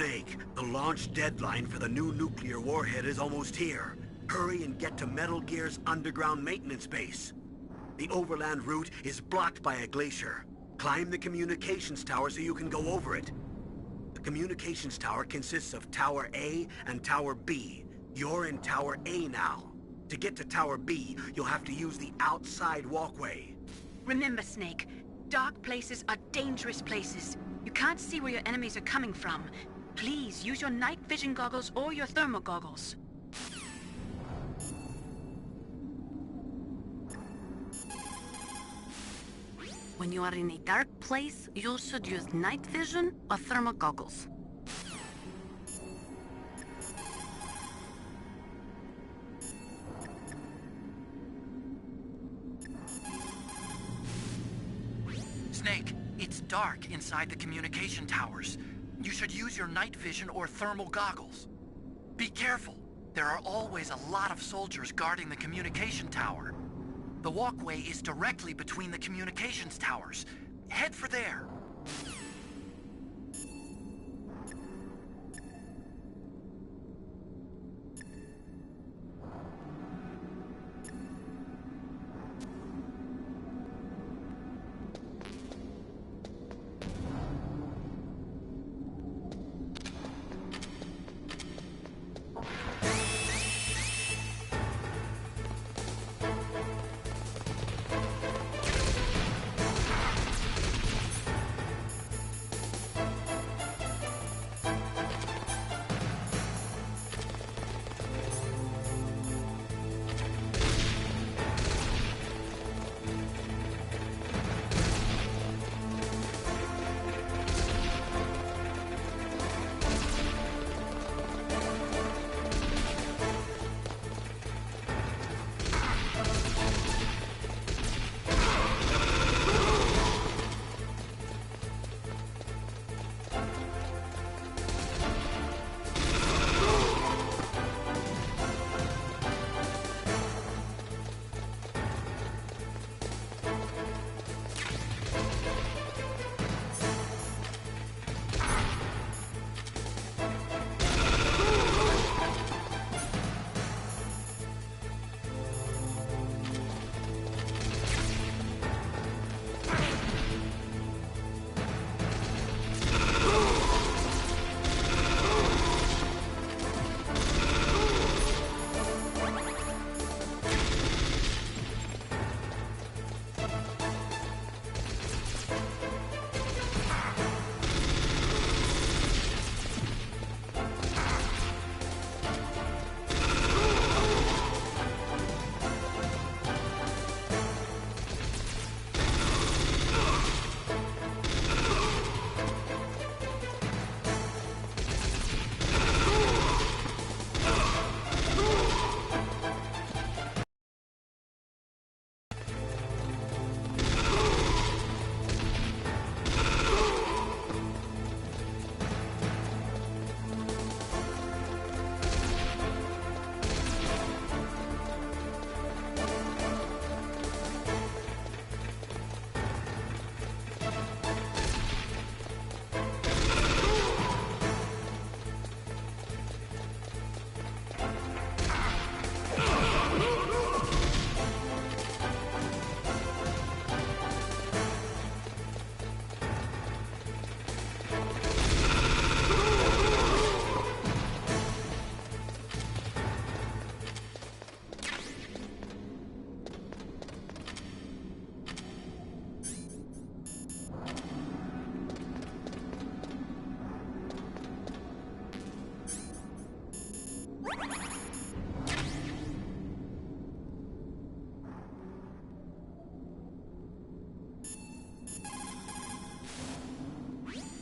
Snake, the launch deadline for the new nuclear warhead is almost here. Hurry and get to Metal Gear's underground maintenance base. The overland route is blocked by a glacier. Climb the communications tower so you can go over it. The communications tower consists of Tower A and Tower B. You're in Tower A now. To get to Tower B, you'll have to use the outside walkway. Remember, Snake, dark places are dangerous places. You can't see where your enemies are coming from. Please use your night vision goggles or your thermal goggles. When you are in a dark place, you should use night vision or thermal goggles. Snake, it's dark inside the communication towers. You should use your night vision or thermal goggles. Be careful. There are always a lot of soldiers guarding the communication tower. The walkway is directly between the communications towers. Head for there.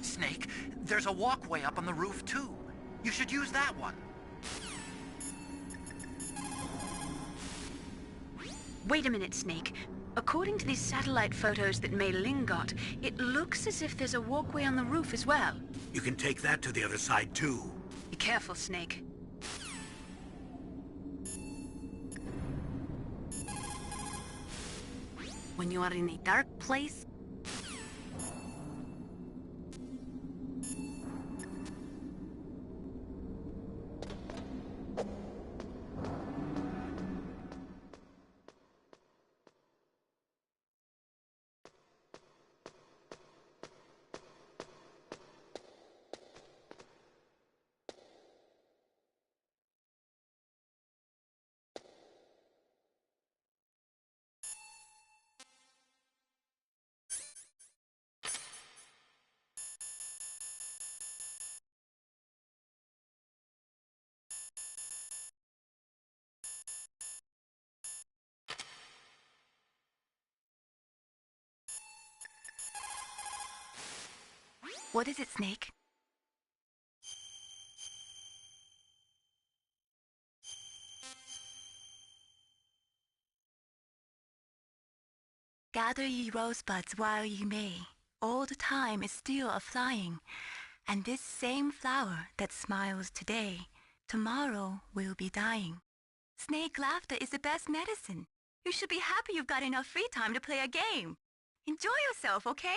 Snake, there's a walkway up on the roof, too. You should use that one. Wait a minute, Snake. According to these satellite photos that Mei Ling got, it looks as if there's a walkway on the roof as well. You can take that to the other side, too. Be careful, Snake. When you are in a dark place, What is it, Snake? Gather ye rosebuds while ye may. Old time is still a-flying, and this same flower that smiles today, tomorrow will be dying. Snake laughter is the best medicine. You should be happy you've got enough free time to play a game. Enjoy yourself, okay?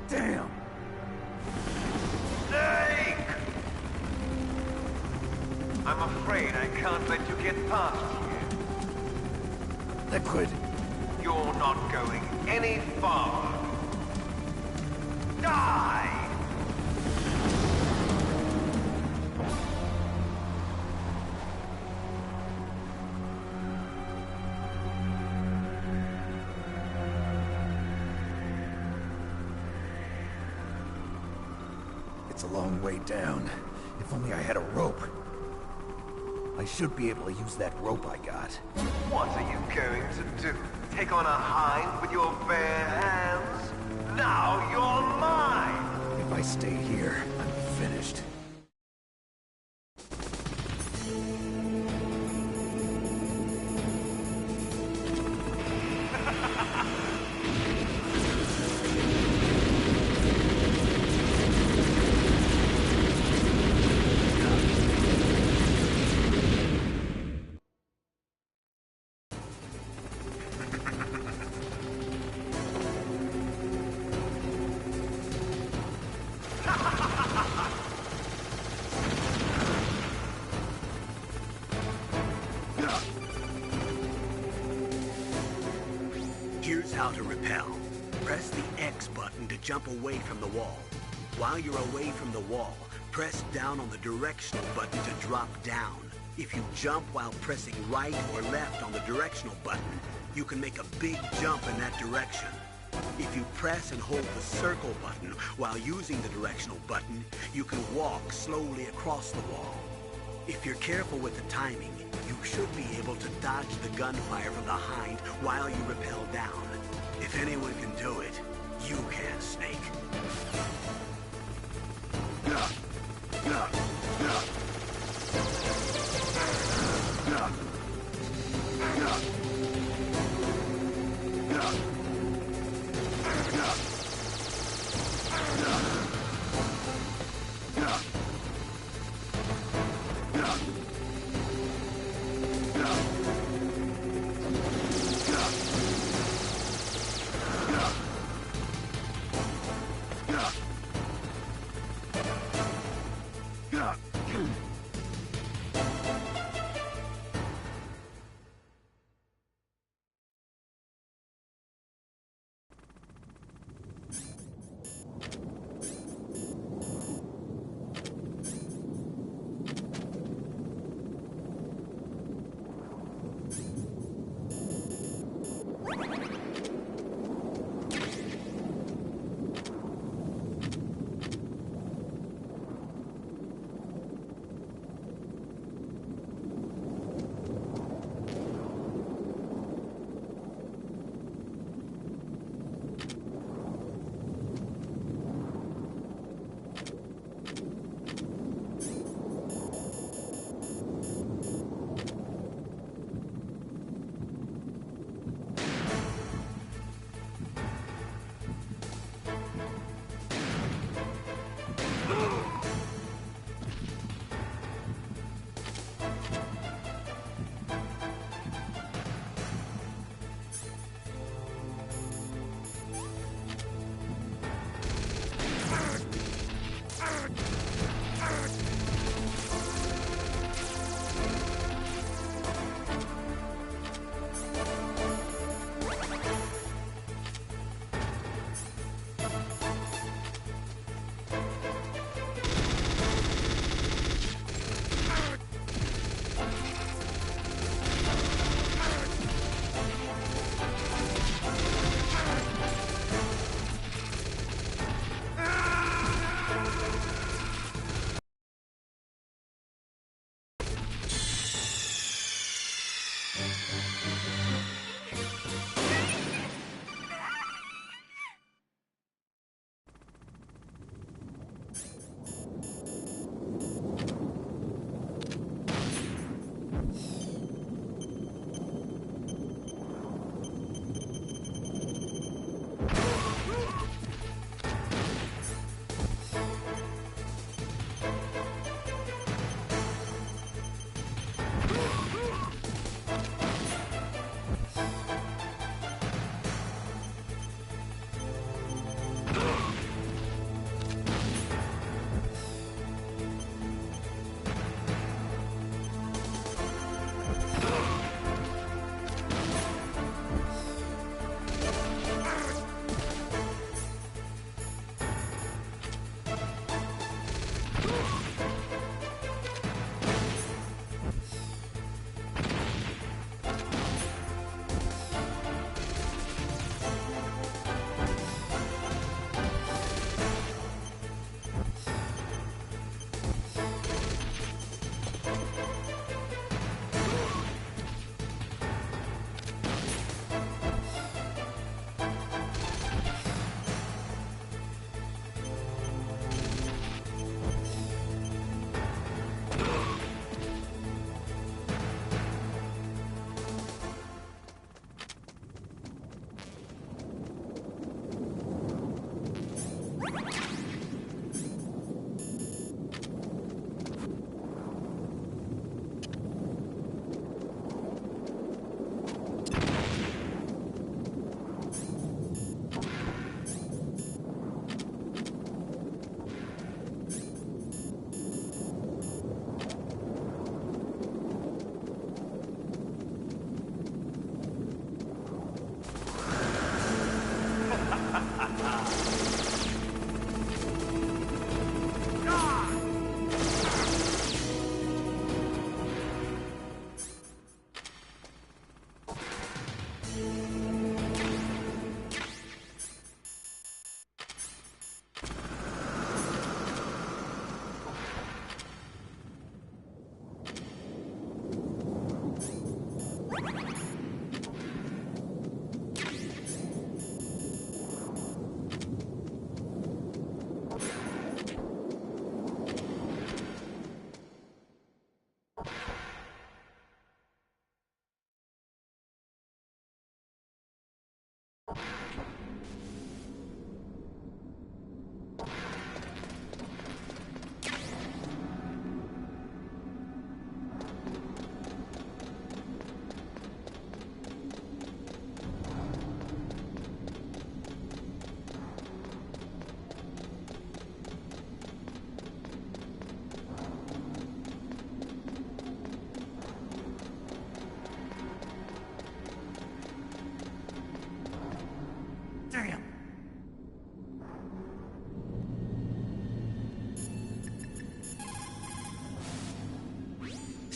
Damn! Snake! I'm afraid I can't let you get past here. Liquid! You're not going any farther. Die! It's a long way down. If only I had a rope. I should be able to use that rope I got. What are you going to do? Take on a hind with your bare hands? Now you're mine! If I stay here, I'm finished. Here's how to repel. Press the X button to jump away from the wall. While you're away from the wall, press down on the directional button to drop down. If you jump while pressing right or left on the directional button, you can make a big jump in that direction. If you press and hold the circle button while using the directional button, you can walk slowly across the wall. If you're careful with the timing, you should be able to dodge the gunfire from behind while you rappel down. If anyone can do it, you can, Snake.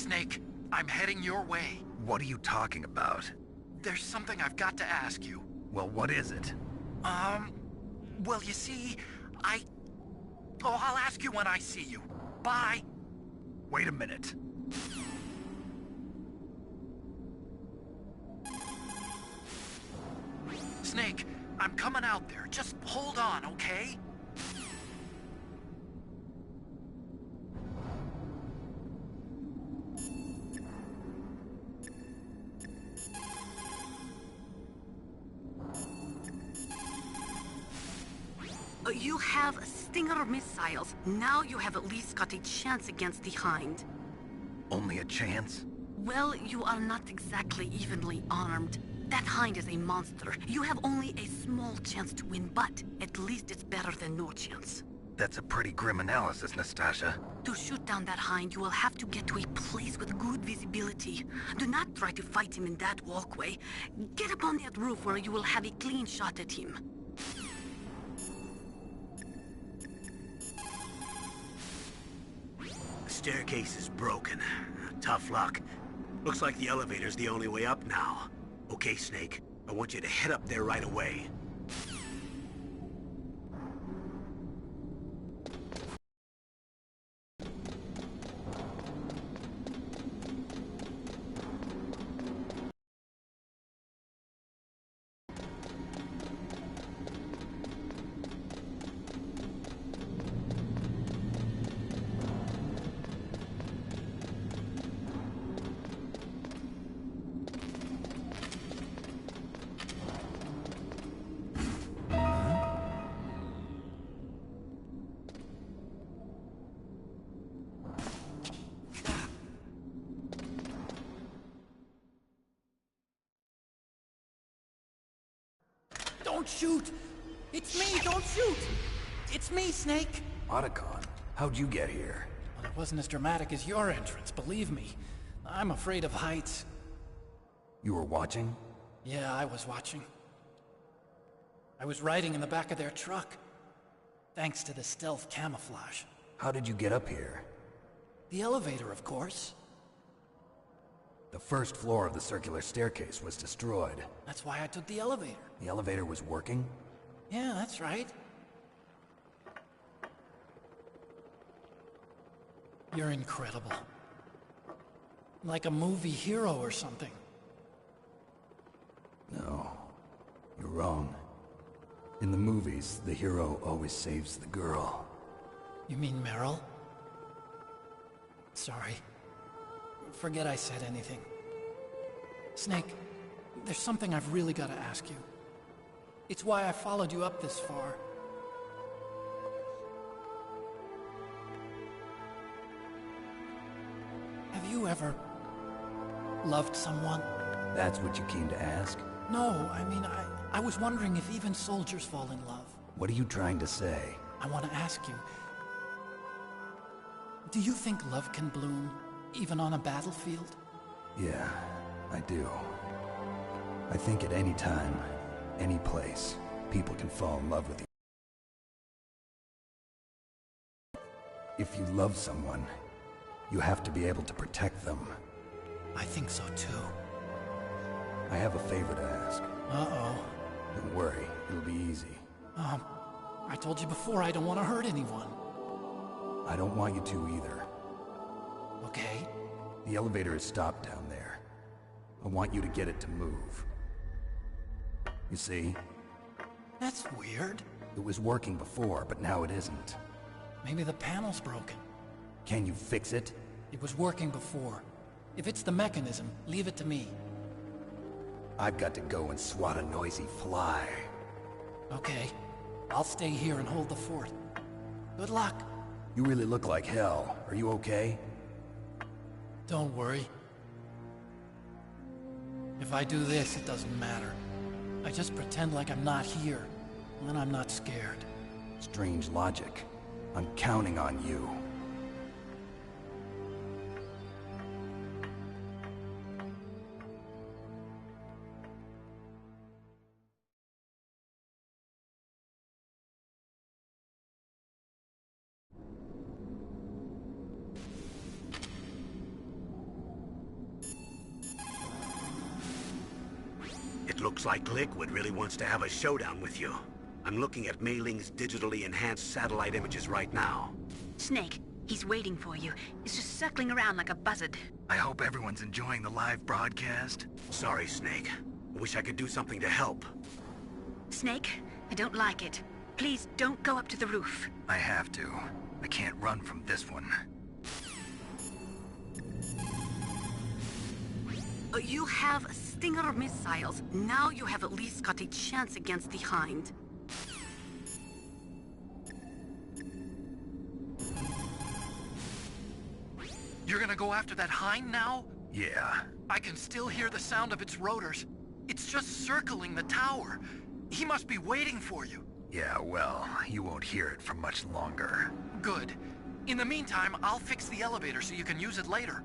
Snake, I'm heading your way. What are you talking about? There's something I've got to ask you. Well, what is it? Well, you see, Oh, I'll ask you when I see you. Bye. Wait a minute. Snake, I'm coming out there. Just hold on, okay? You have Stinger missiles. Now you have at least got a chance against the Hind. Only a chance? Well, you are not exactly evenly armed. That Hind is a monster. You have only a small chance to win, but at least it's better than no chance. That's a pretty grim analysis, Nastasha. To shoot down that Hind, you will have to get to a place with good visibility. Do not try to fight him in that walkway. Get up on that roof where you will have a clean shot at him. The staircase is broken. Tough luck. Looks like the elevator's the only way up now. Okay, Snake. I want you to head up there right away. Don't shoot! It's me, don't shoot! It's me, Snake! Otacon, how'd you get here? Well, it wasn't as dramatic as your entrance, believe me. I'm afraid of heights. You were watching? Yeah, I was watching. I was riding in the back of their truck. Thanks to the stealth camouflage. How did you get up here? The elevator, of course. The first floor of the circular staircase was destroyed. That's why I took the elevator. The elevator was working? Yeah, that's right. You're incredible. Like a movie hero or something. No, you're wrong. In the movies, the hero always saves the girl. You mean Meryl? Sorry. Forget I said anything. Snake, there's something I've really got to ask you. It's why I followed you up this far. Have you ever loved someone? That's what you came to ask? No, I mean, I was wondering if even soldiers fall in love. What are you trying to say? I want to ask you, do you think love can bloom, even on a battlefield? Yeah, I do. I think at any time, any place, people can fall in love with you. If you love someone, you have to be able to protect them. I think so too. I have a favor to ask. Uh-oh. Don't worry, it'll be easy. I told you before I don't want to hurt anyone. I don't want you to either. Okay. The elevator is stopped down there. I want you to get it to move. You see? That's weird. It was working before, but now it isn't. Maybe the panel's broken. Can you fix it? It was working before. If it's the mechanism, leave it to me. I've got to go and swat a noisy fly. Okay. I'll stay here and hold the fort. Good luck. You really look like hell. Are you okay? Don't worry. If I do this, it doesn't matter. I just pretend like I'm not here, and then I'm not scared. Strange logic. I'm counting on you. Looks like Liquid really wants to have a showdown with you. I'm looking at Mei Ling's digitally enhanced satellite images right now. Snake, he's waiting for you. He's just circling around like a buzzard. I hope everyone's enjoying the live broadcast. Sorry, Snake. I wish I could do something to help. Snake, I don't like it. Please don't go up to the roof. I have to. I can't run from this one. You have Stinger missiles. Now you have at least got a chance against the Hind. You're gonna go after that Hind now? Yeah. I can still hear the sound of its rotors. It's just circling the tower. He must be waiting for you. Yeah, well, you won't hear it for much longer. Good. In the meantime, I'll fix the elevator so you can use it later.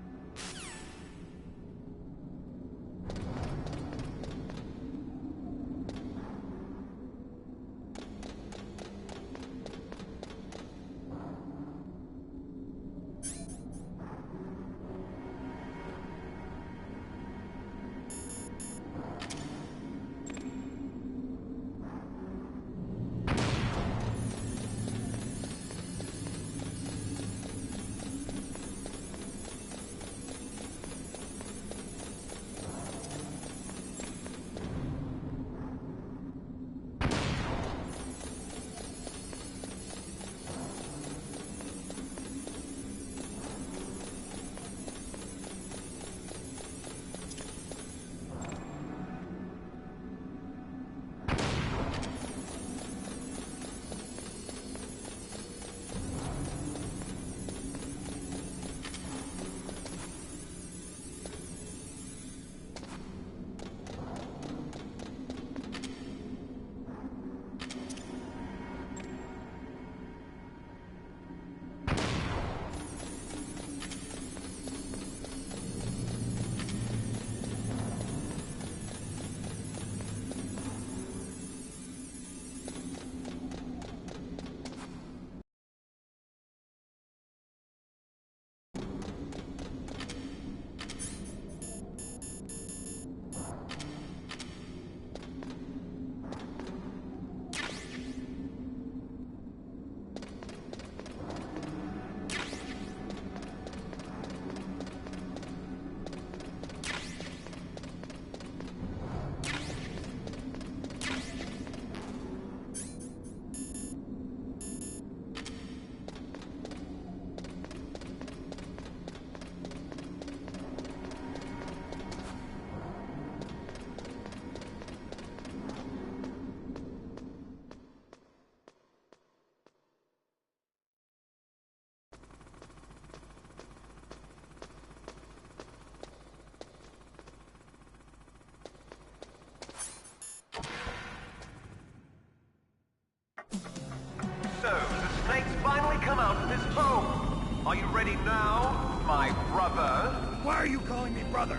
So, the snake's finally come out of his home. Are you ready now, my brother? Why are you calling me brother?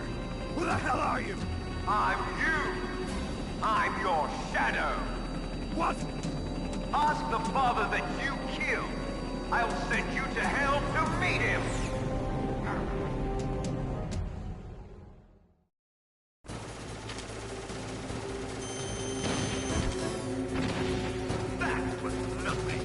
Who the hell are you? I'm you. I'm your shadow. What? Ask the father that you killed. I'll send you to hell to meet him. That was nothing.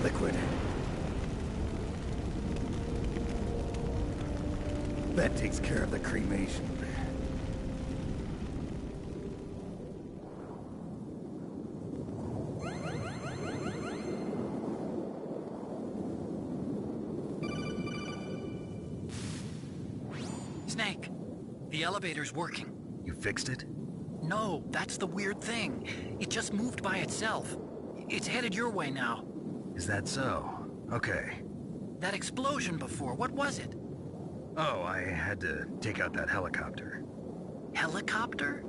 Liquid. That takes care of the cremation. Snake, the elevator's working. You fixed it? No, that's the weird thing. It just moved by itself. It's headed your way now. Is that so? Okay. That explosion before, what was it? Oh, I had to take out that helicopter. Helicopter?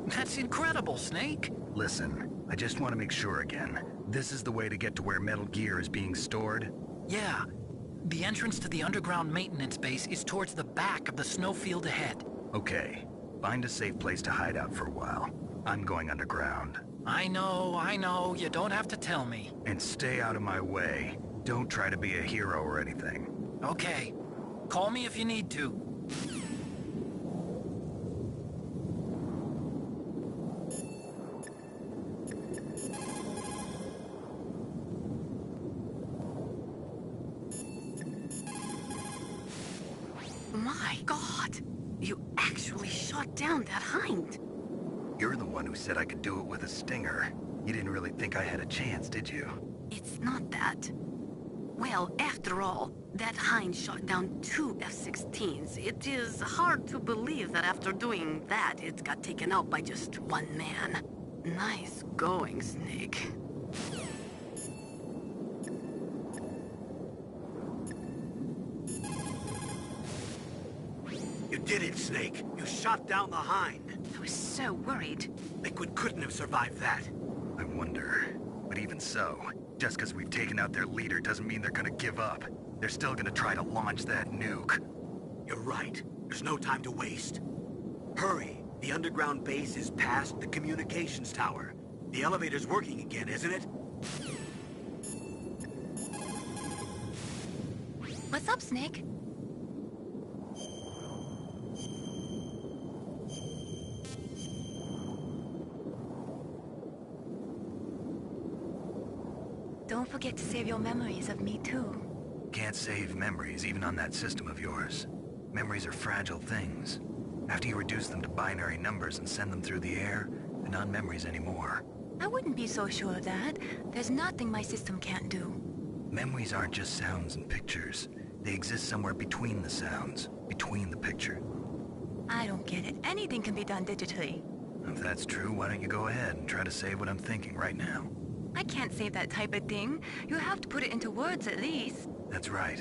That's incredible, Snake. Listen, I just want to make sure again. This is the way to get to where Metal Gear is being stored? Yeah. The entrance to the underground maintenance base is towards the back of the snowfield ahead. Okay. Find a safe place to hide out for a while. I'm going underground. I know. You don't have to tell me. And stay out of my way. Don't try to be a hero or anything. Okay. Call me if you need to. My God! You actually shot down that hind! You're the one who said I could do it with a stinger. You didn't really think I had a chance, did you? It's not that. Well, after all, that hind shot down 2 F-16s. It is hard to believe that after doing that, it got taken out by just one man. Nice going, Snake. You did it, Snake. You shot down the hind. I was so worried. Liquid couldn't have survived that. I wonder. But even so, just because we've taken out their leader doesn't mean they're gonna give up. They're still gonna try to launch that nuke. You're right. There's no time to waste. Hurry. The underground base is past the communications tower. The elevator's working again, isn't it? What's up, Snake? Don't forget to save your memories of me, too. Can't save memories even on that system of yours. Memories are fragile things. After you reduce them to binary numbers and send them through the air, they're not memories anymore. I wouldn't be so sure of that. There's nothing my system can't do. Memories aren't just sounds and pictures. They exist somewhere between the sounds, between the picture. I don't get it. Anything can be done digitally. If that's true, why don't you go ahead and try to save what I'm thinking right now? I can't save that type of thing. You have to put it into words at least. That's right.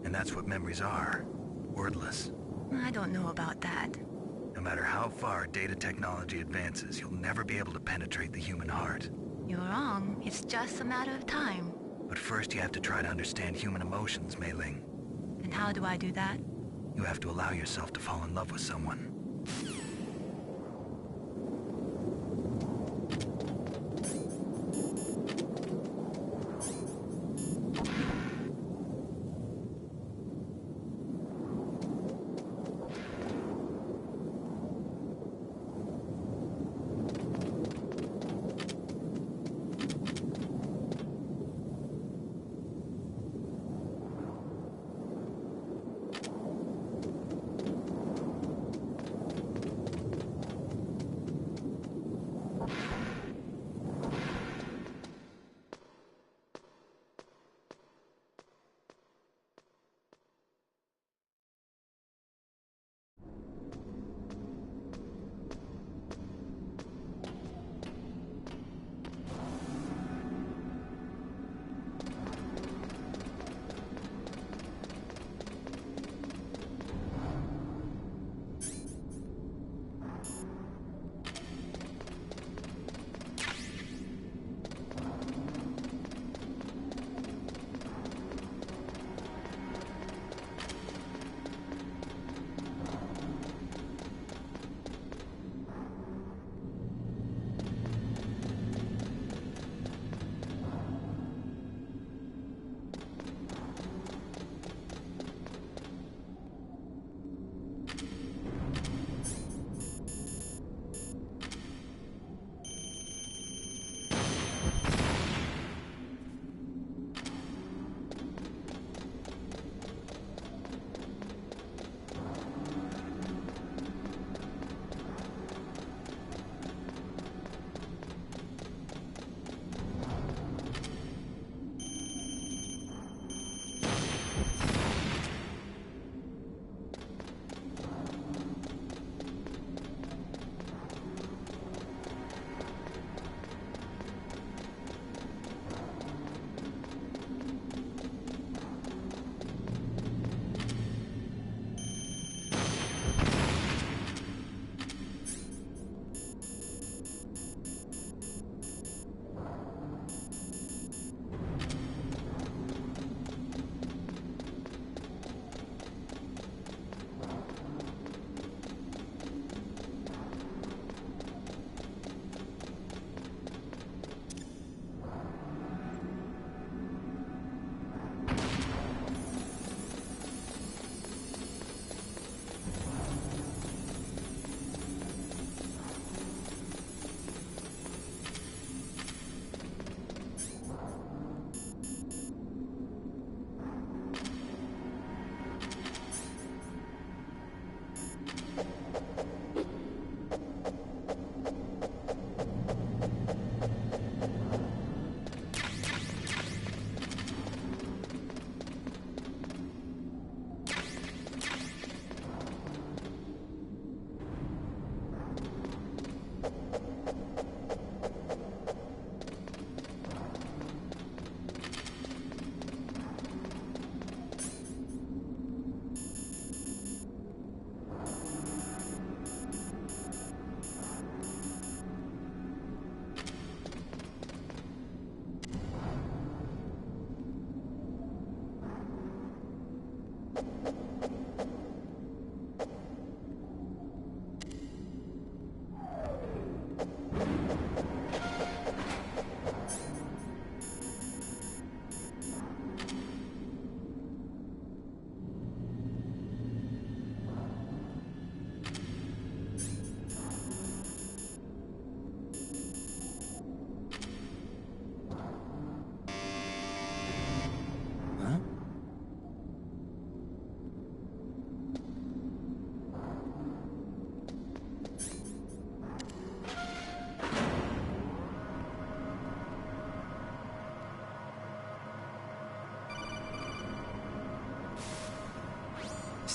And that's what memories are. Wordless. I don't know about that. No matter how far data technology advances, you'll never be able to penetrate the human heart. You're wrong. It's just a matter of time. But first you have to try to understand human emotions, Mei Ling. And how do I do that? You have to allow yourself to fall in love with someone.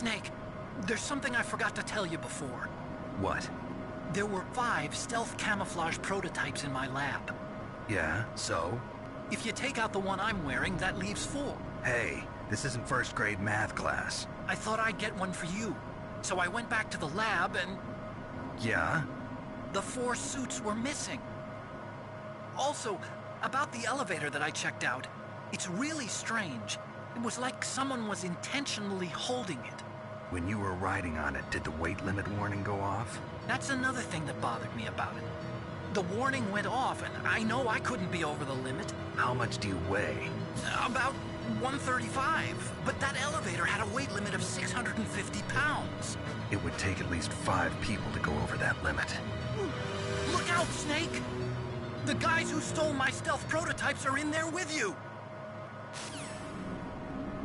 Snake, there's something I forgot to tell you before. What? There were 5 stealth camouflage prototypes in my lab. Yeah, so? If you take out the one I'm wearing, that leaves 4. Hey, this isn't first grade math class. I thought I'd get one for you. So I went back to the lab and... Yeah? The 4 suits were missing. Also, about the elevator that I checked out, it's really strange. It was like someone was intentionally holding it. When you were riding on it, did the weight limit warning go off? That's another thing that bothered me about it. The warning went off, and I know I couldn't be over the limit. How much do you weigh? About 135, but that elevator had a weight limit of 650 pounds. It would take at least 5 people to go over that limit. Look out, Snake! The guys who stole my stealth prototypes are in there with you!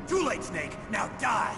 Too late, Snake! Now die!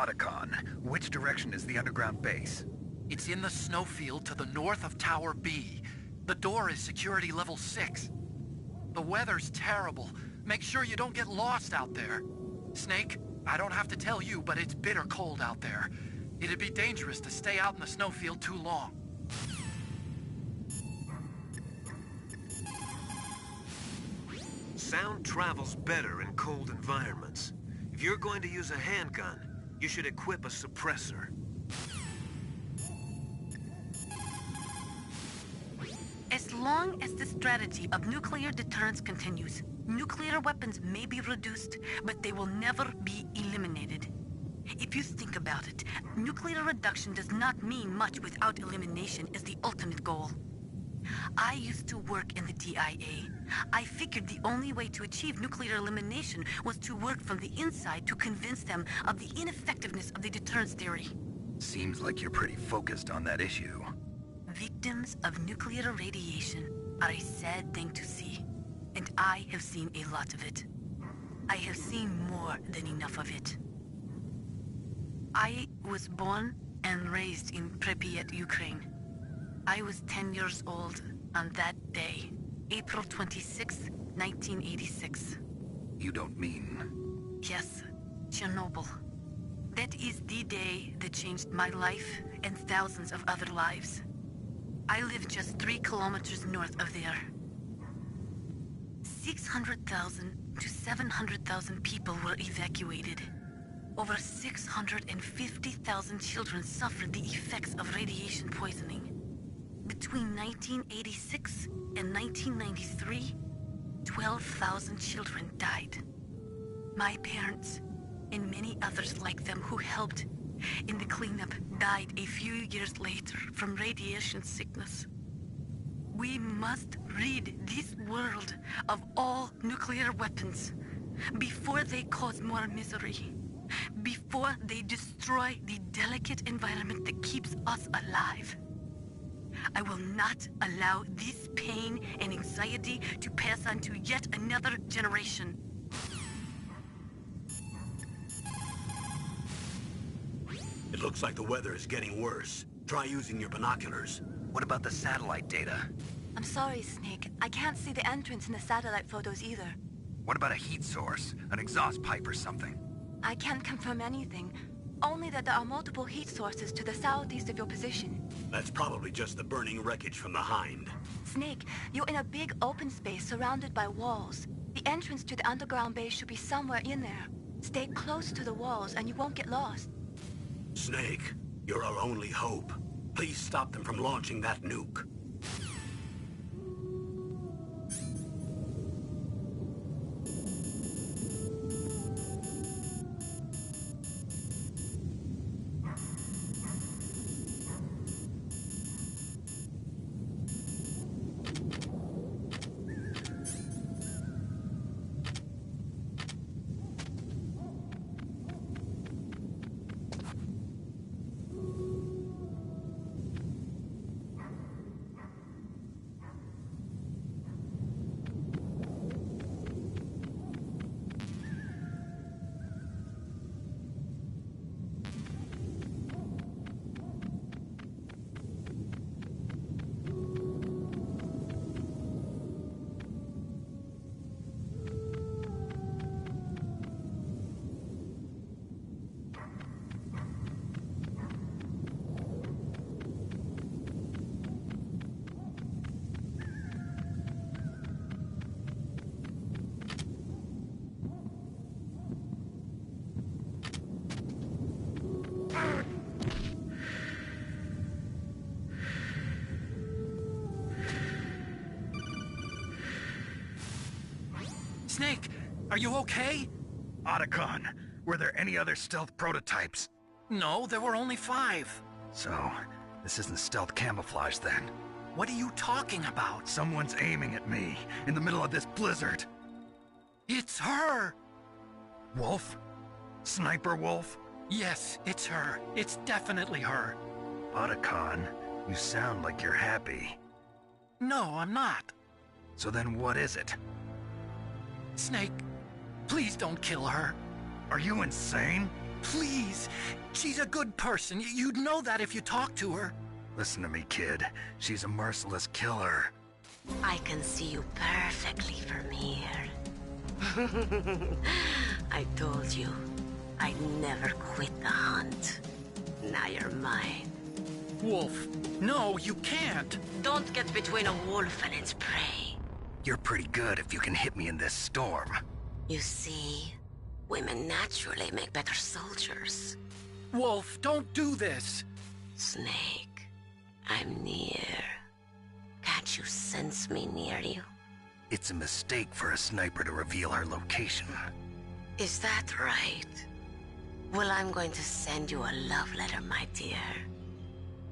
Otacon, which direction is the underground base? It's in the snowfield to the north of Tower B. The door is security level 6. The weather's terrible. Make sure you don't get lost out there. Snake, I don't have to tell you, but it's bitter cold out there. It'd be dangerous to stay out in the snowfield too long. Sound travels better in cold environments. If you're going to use a handgun, you should equip a suppressor. As long as the strategy of nuclear deterrence continues, nuclear weapons may be reduced, but they will never be eliminated. If you think about it, nuclear reduction does not mean much without elimination as the ultimate goal. I used to work in the DIA. I figured the only way to achieve nuclear elimination was to work from the inside to convince them of the ineffectiveness of the deterrence theory. Seems like you're pretty focused on that issue. Victims of nuclear radiation are a sad thing to see, and I have seen a lot of it. I have seen more than enough of it. I was born and raised in Pripyat, Ukraine. I was 10 years old on that day, April 26, 1986. You don't mean... Yes, Chernobyl. That is the day that changed my life and thousands of other lives. I live just 3 kilometers north of there. 600,000 to 700,000 people were evacuated. Over 650,000 children suffered the effects of radiation poisoning. Between 1986 and 1993, 12,000 children died. My parents, and many others like them who helped in the cleanup, died a few years later from radiation sickness. We must rid this world of all nuclear weapons before they cause more misery, before they destroy the delicate environment that keeps us alive. I will not allow this pain and anxiety to pass on to yet another generation. It looks like the weather is getting worse. Try using your binoculars. What about the satellite data? I'm sorry, Snake. I can't see the entrance in the satellite photos either. What about a heat source? An exhaust pipe or something? I can't confirm anything. Only that there are multiple heat sources to the southeast of your position. That's probably just the burning wreckage from the Hind. Snake, you're in a big open space surrounded by walls. The entrance to the underground base should be somewhere in there. Stay close to the walls and you won't get lost. Snake, you're our only hope. Please stop them from launching that nuke. Snake, are you okay? Otacon, were there any other stealth prototypes? No, there were only 5. So, this isn't stealth camouflage then. What are you talking about? Someone's aiming at me, in the middle of this blizzard. It's her! Wolf? Sniper Wolf? Yes, it's her. It's definitely her. Otacon, you sound like you're happy. No, I'm not. So then what is it? Snake, please don't kill her. Are you insane? Please. She's a good person. You'd know that if you talked to her. Listen to me, kid. She's a merciless killer. I can see you perfectly from here. I told you, I'd never quit the hunt. Now you're mine. Wolf, no, you can't. Don't get between a wolf and its prey. You're pretty good if you can hit me in this storm. You see, women naturally make better soldiers. Wolf, don't do this. Snake, I'm near. Can't you sense me near you? It's a mistake for a sniper to reveal our location. Is that right? Well, I'm going to send you a love letter, my dear.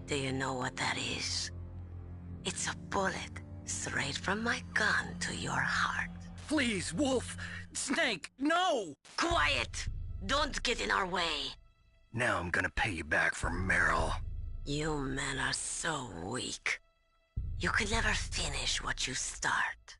Do you know what that is? It's a bullet straight from my gun to your heart. Please, Wolf. Snake, no! Quiet! Don't get in our way. Now I'm gonna pay you back for Meryl. You men are so weak. You can never finish what you start.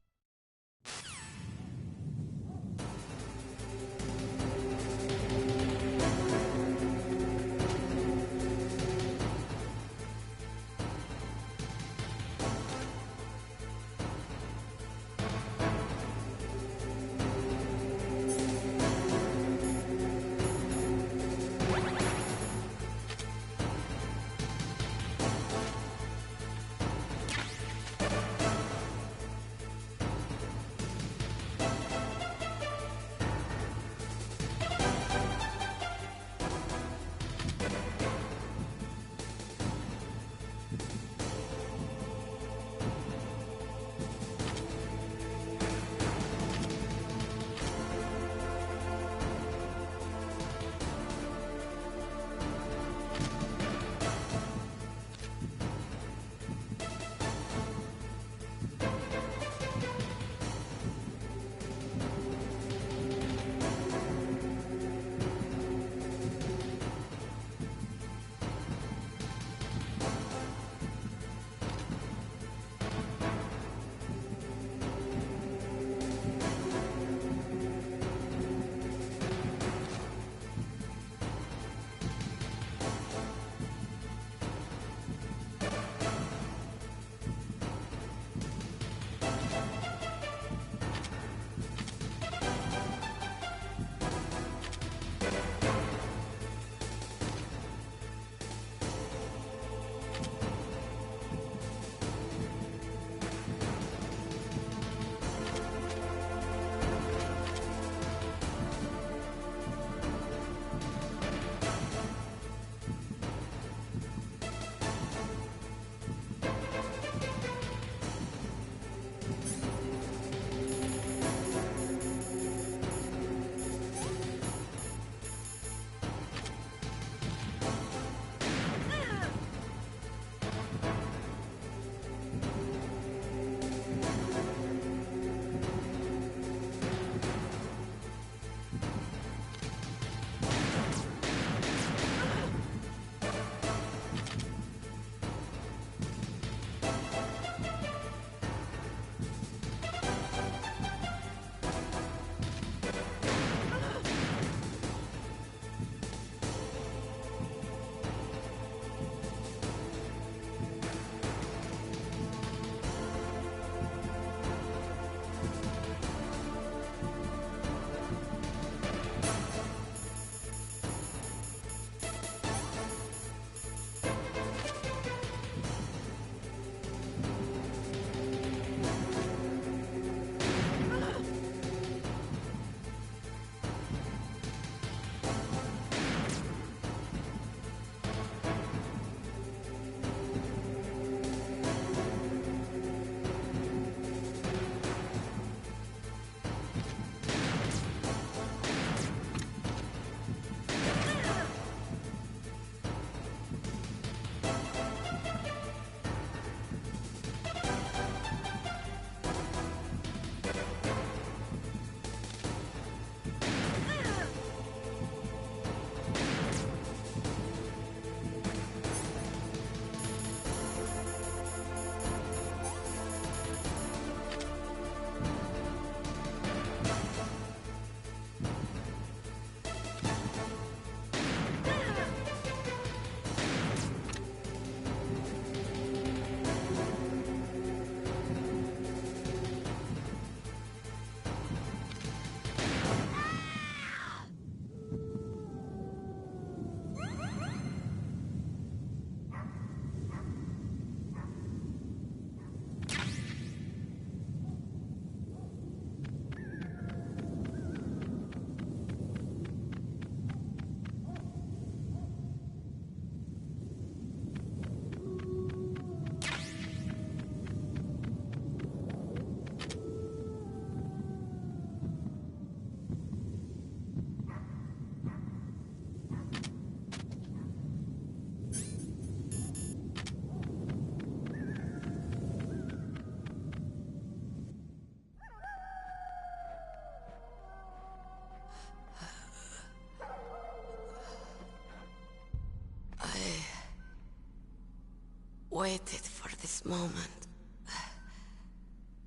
waited for this moment.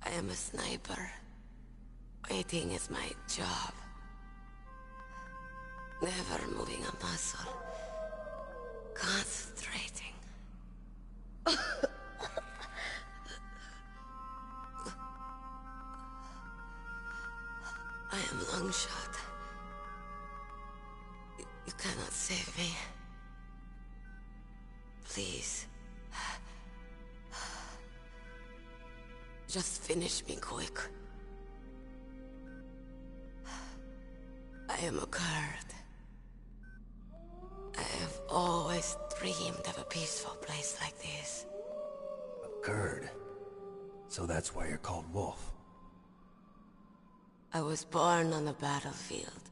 I am a sniper. Waiting is my job. Never moving a muscle. Concentrating. I am Longshot. You cannot save me. Please. Just finish me quick. I am a Kurd. I have always dreamed of a peaceful place like this. A Kurd? So that's why you're called Wolf. I was born on the battlefield.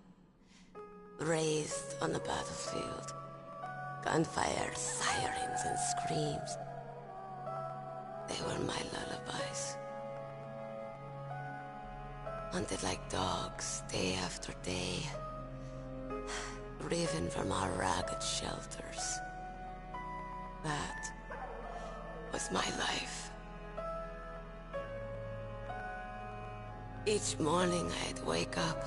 Raised on the battlefield. Gunfire, sirens, and screams. They were my lullabies. Hunted like dogs, day after day. Driven from our ragged shelters. That was my life. Each morning I'd wake up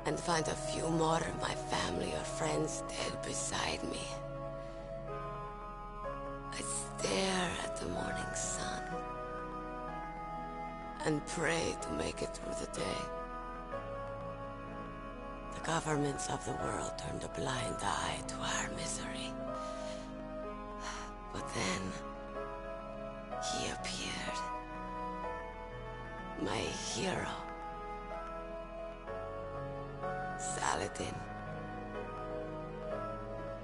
and find a few more of my family or friends dead beside me. I'd stare at the morning sun and pray to make it through the day. The governments of the world turned a blind eye to our misery. But then, he appeared. My hero. Saladin.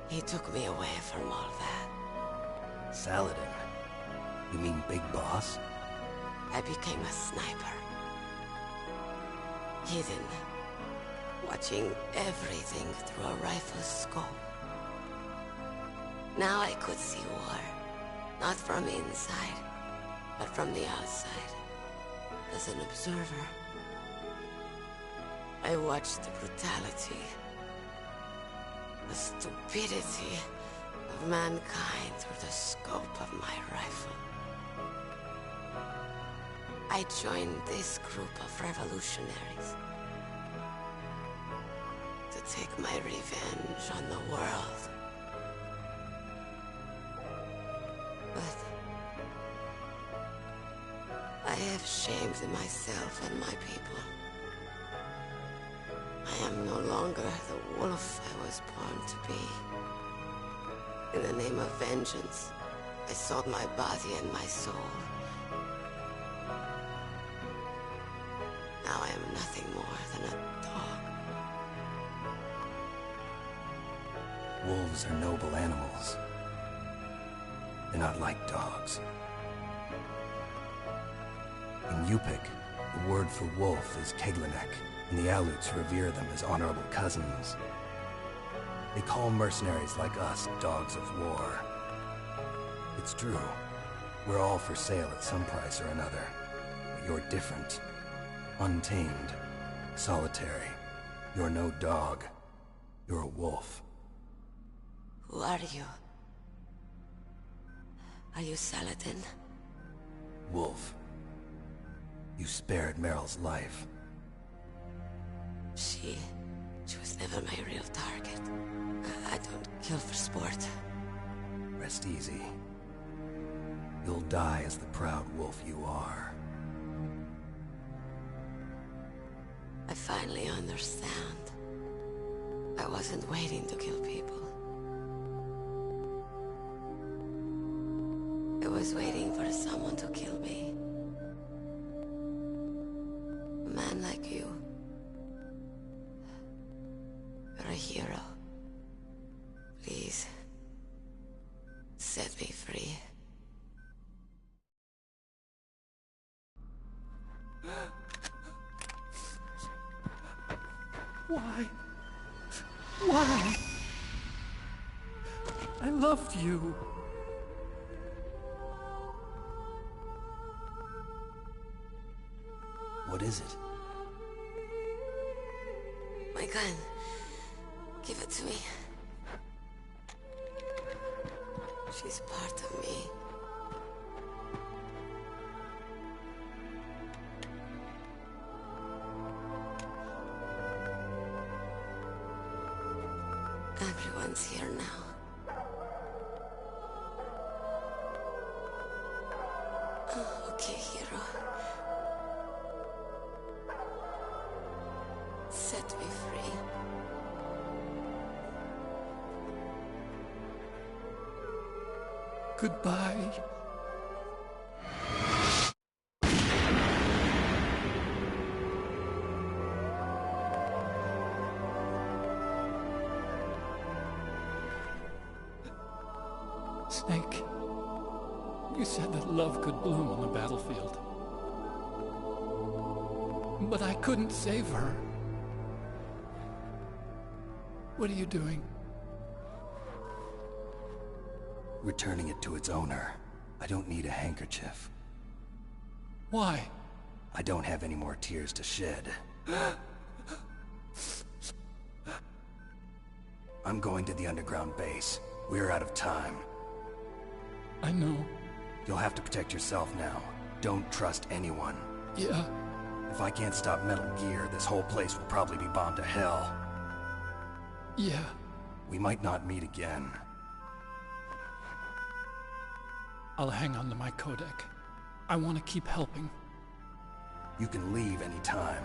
He took me away from all that. Saladin? You mean Big Boss? I became a sniper. Hidden. Watching everything through a rifle's scope. Now I could see war. Not from inside, but from the outside. As an observer. I watched the brutality, the stupidity of mankind through the scope of my rifle. I joined this group of revolutionaries to take my revenge on the world. But I have shamed myself and my people. I am no longer the wolf I was born to be. In the name of vengeance, I sold my body and my soul. Now I am nothing more than a dog. Wolves are noble animals. They're not like dogs. In Yupik, the word for wolf is Keglanek, and the Aleuts revere them as honorable cousins. They call mercenaries like us dogs of war. It's true. We're all for sale at some price or another. But you're different. Untamed. Solitary. You're no dog. You're a wolf. Who are you? Are you Saladin? Wolf. You spared Meryl's life. She was never my real target. I don't kill for sport. Rest easy. You'll die as the proud wolf you are. I finally understand. I wasn't waiting to kill people. I was waiting for someone to kill me. A man like you. You're a hero. Please, set me free. Why? Why? I loved you. What is it? My gun. Give it to me. She's part of me. Everyone's here now. Oh, okay, hero. Set me free. Goodbye. Snake, you said that love could bloom on the battlefield. But I couldn't save her. What are you doing? Returning it to its owner. I don't need a handkerchief. Why? I don't have any more tears to shed. I'm going to the underground base. We're out of time. I know. You'll have to protect yourself now. Don't trust anyone. Yeah. If I can't stop Metal Gear, this whole place will probably be bombed to hell. Yeah. We might not meet again. I'll hang on to my codec. I want to keep helping. You can leave anytime.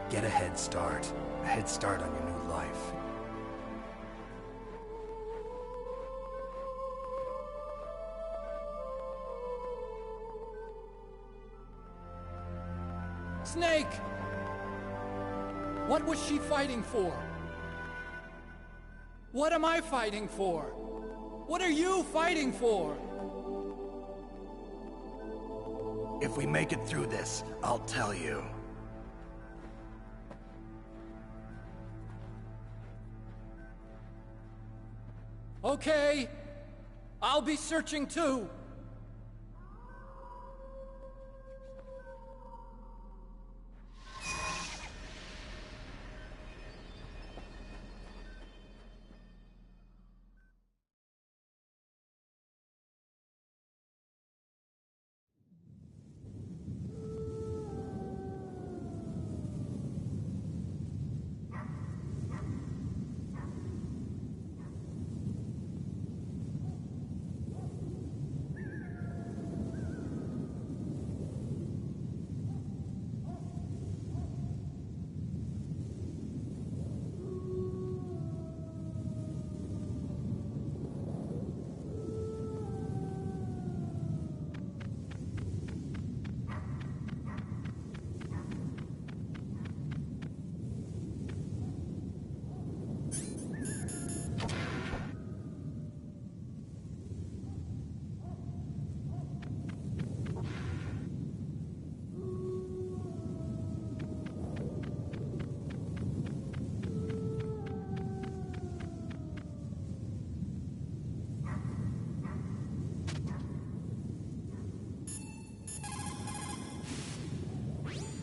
Get a head start. A head start on your new life. Snake! What was she fighting for? What am I fighting for? What are you fighting for? If we make it through this, I'll tell you. Okay. I'll be searching too.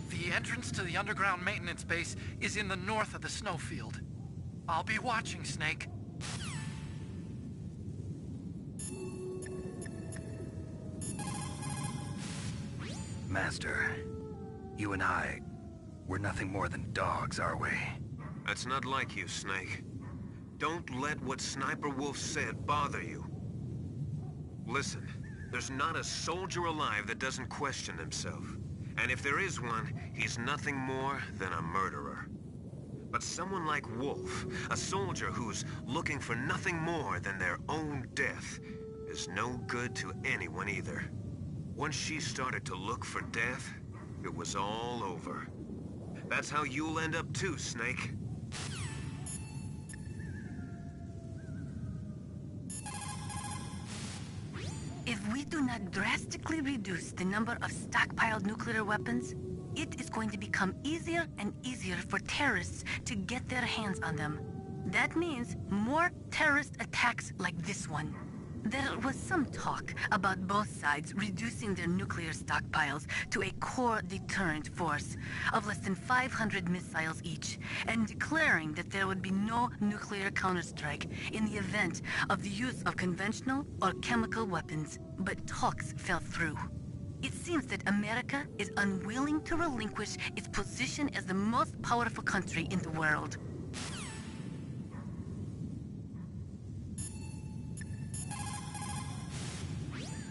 The entrance to the underground maintenance base is in the north of the snowfield. I'll be watching, Snake. Master, you and I, we're nothing more than dogs, are we? That's not like you, Snake. Don't let what Sniper Wolf said bother you. Listen, there's not a soldier alive that doesn't question himself. And if there is one, he's nothing more than a murderer. But someone like Wolf, a soldier who's looking for nothing more than their own death, is no good to anyone either. Once she started to look for death, it was all over. That's how you'll end up too, Snake. If we do not drastically reduce the number of stockpiled nuclear weapons, it is going to become easier and easier for terrorists to get their hands on them. That means more terrorist attacks like this one. There was some talk about both sides reducing their nuclear stockpiles to a core deterrent force of less than 500 missiles each, and declaring that there would be no nuclear counterstrike in the event of the use of conventional or chemical weapons. But talks fell through. It seems that America is unwilling to relinquish its position as the most powerful country in the world.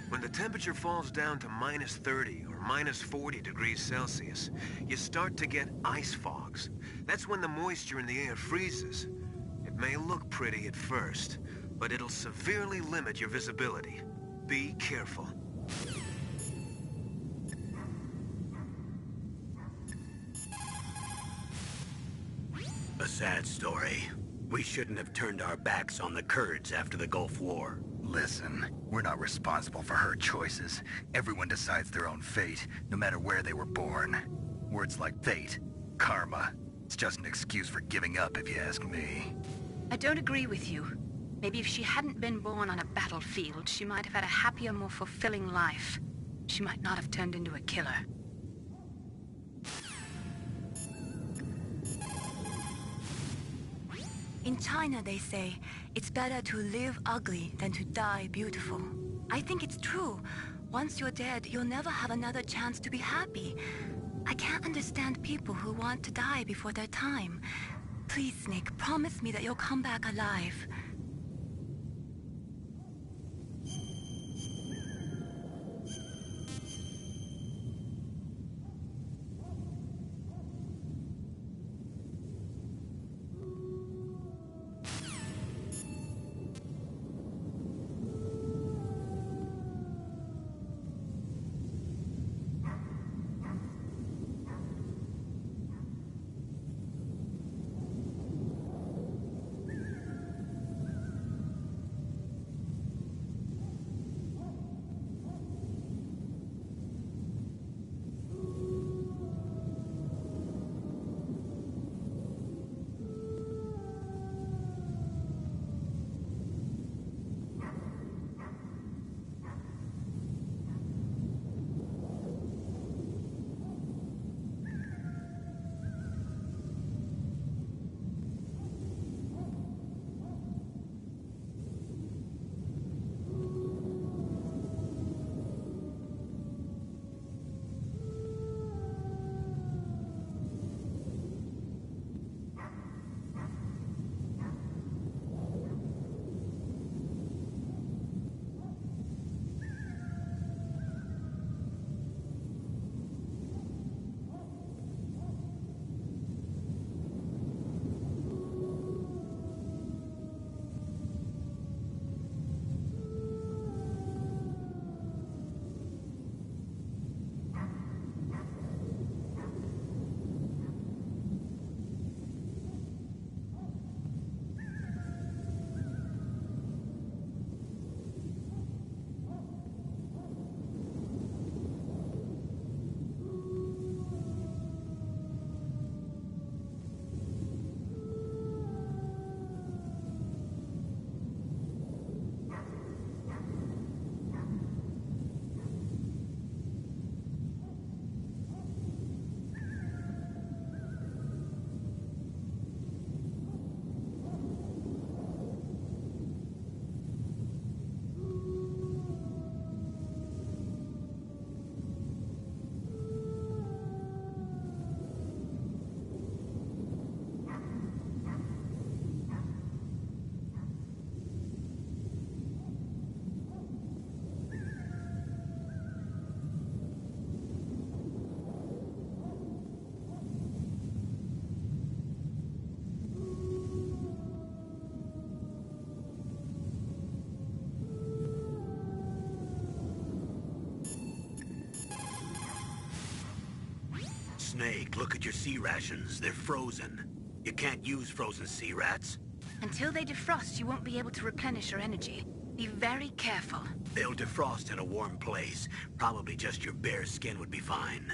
When the temperature falls down to minus 30 or minus 40 degrees Celsius, you start to get ice fogs. That's when the moisture in the air freezes. It may look pretty at first, but it'll severely limit your visibility. Be careful. A sad story. We shouldn't have turned our backs on the Kurds after the Gulf War. Listen, we're not responsible for her choices. Everyone decides their own fate, no matter where they were born. Words like fate, karma, it's just an excuse for giving up, if you ask me. I don't agree with you. Maybe if she hadn't been born on a battlefield, she might have had a happier, more fulfilling life. She might not have turned into a killer. In China, they say, it's better to live ugly than to die beautiful. I think it's true. Once you're dead, you'll never have another chance to be happy. I can't understand people who want to die before their time. Please, Snake, promise me that you'll come back alive. Snake, look at your sea rations. They're frozen. You can't use frozen sea rats. Until they defrost, you won't be able to replenish your energy. Be very careful. They'll defrost in a warm place. Probably just your bare skin would be fine.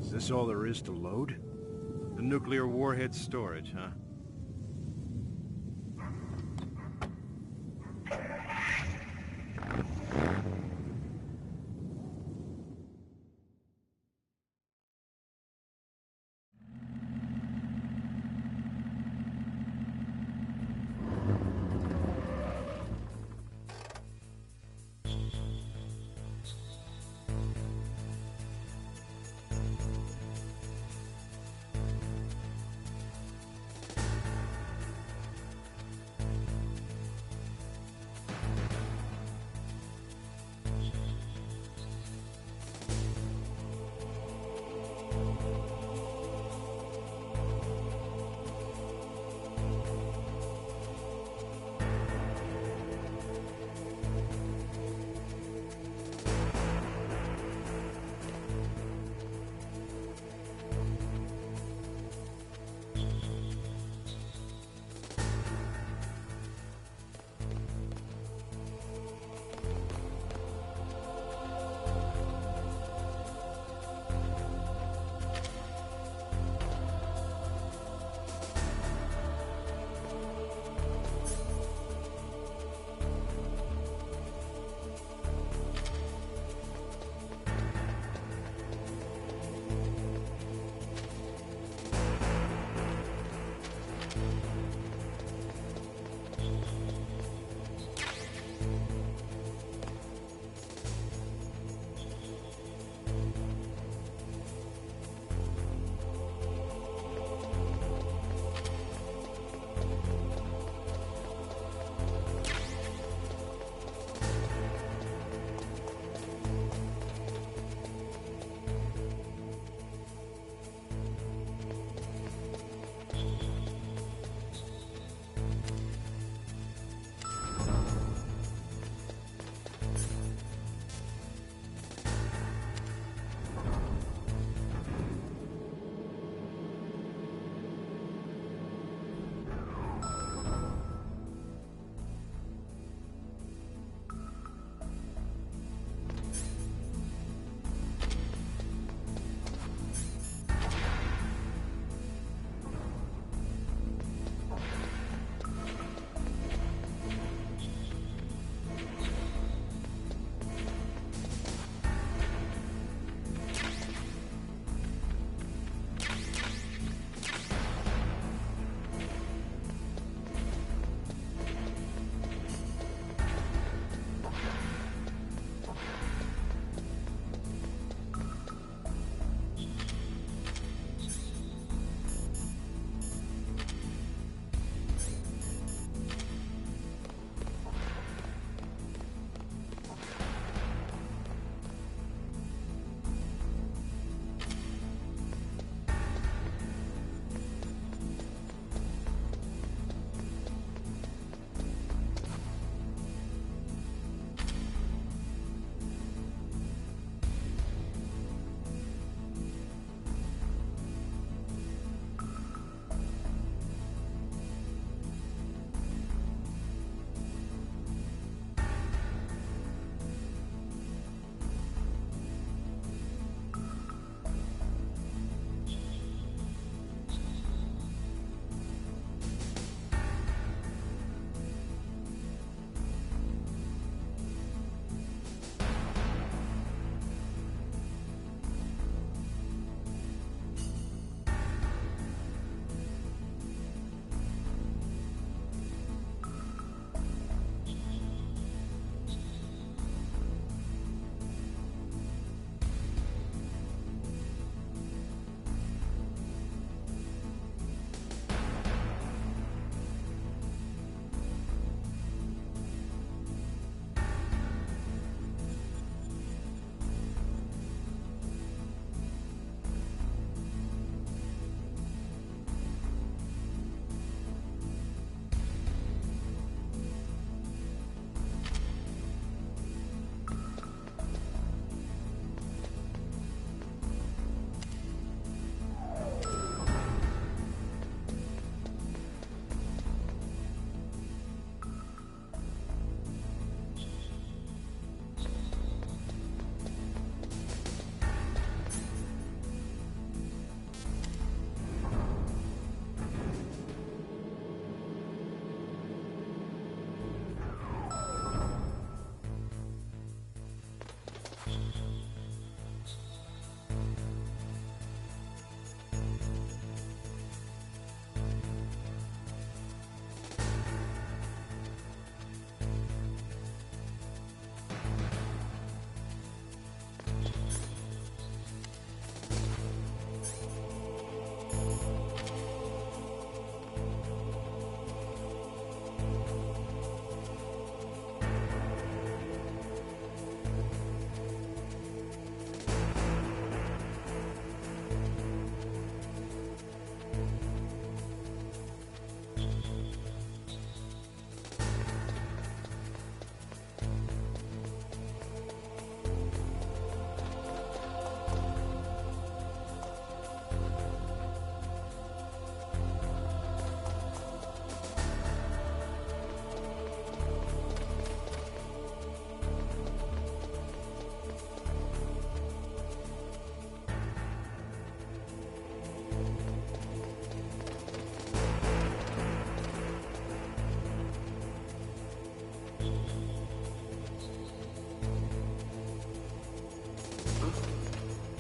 Is this all there is to load? The nuclear warhead storage, huh?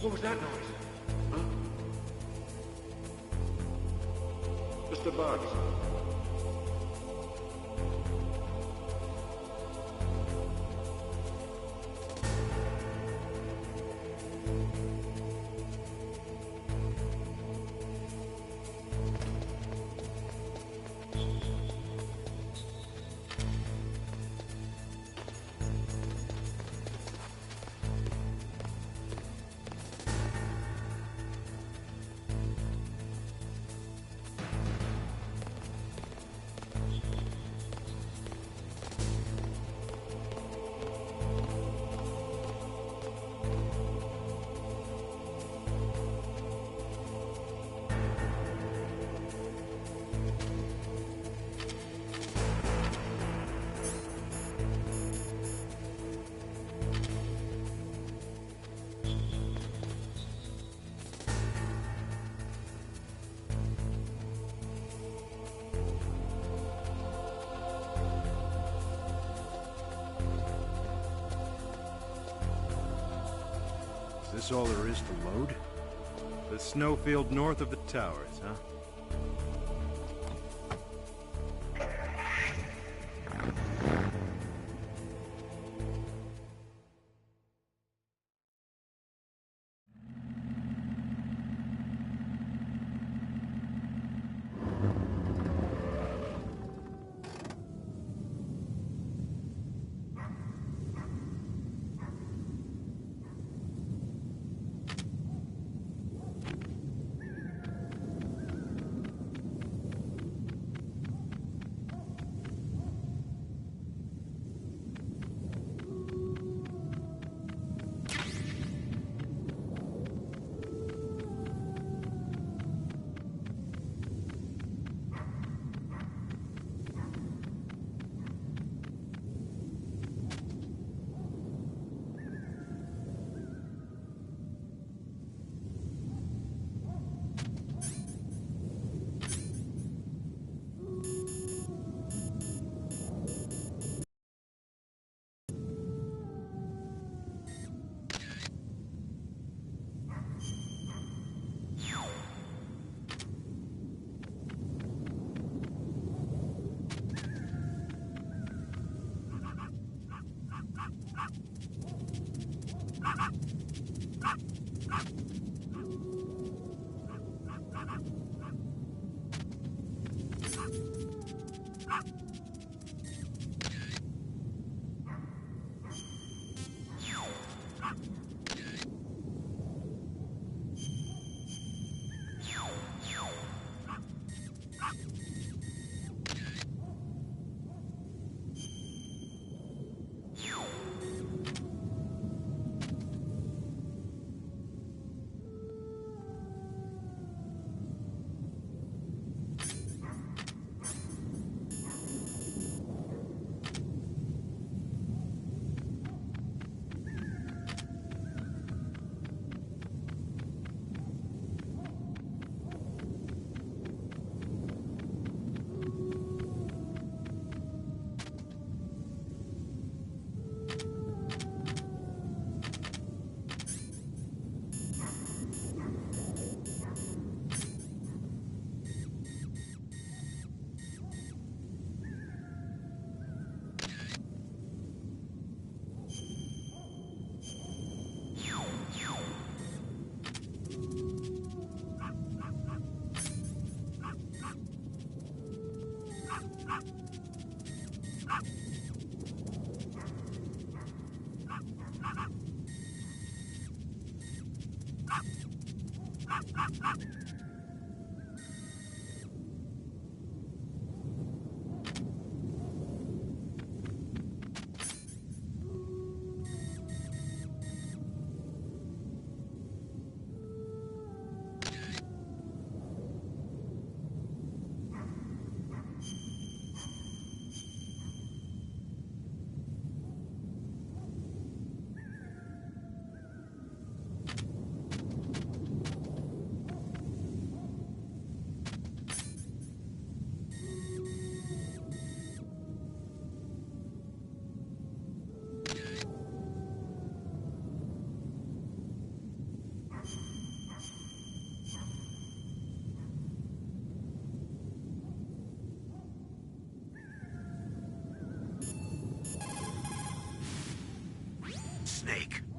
What was that noise? Huh? Mr. Boggs. Is this all there is to load? The snowfield north of the towers, huh?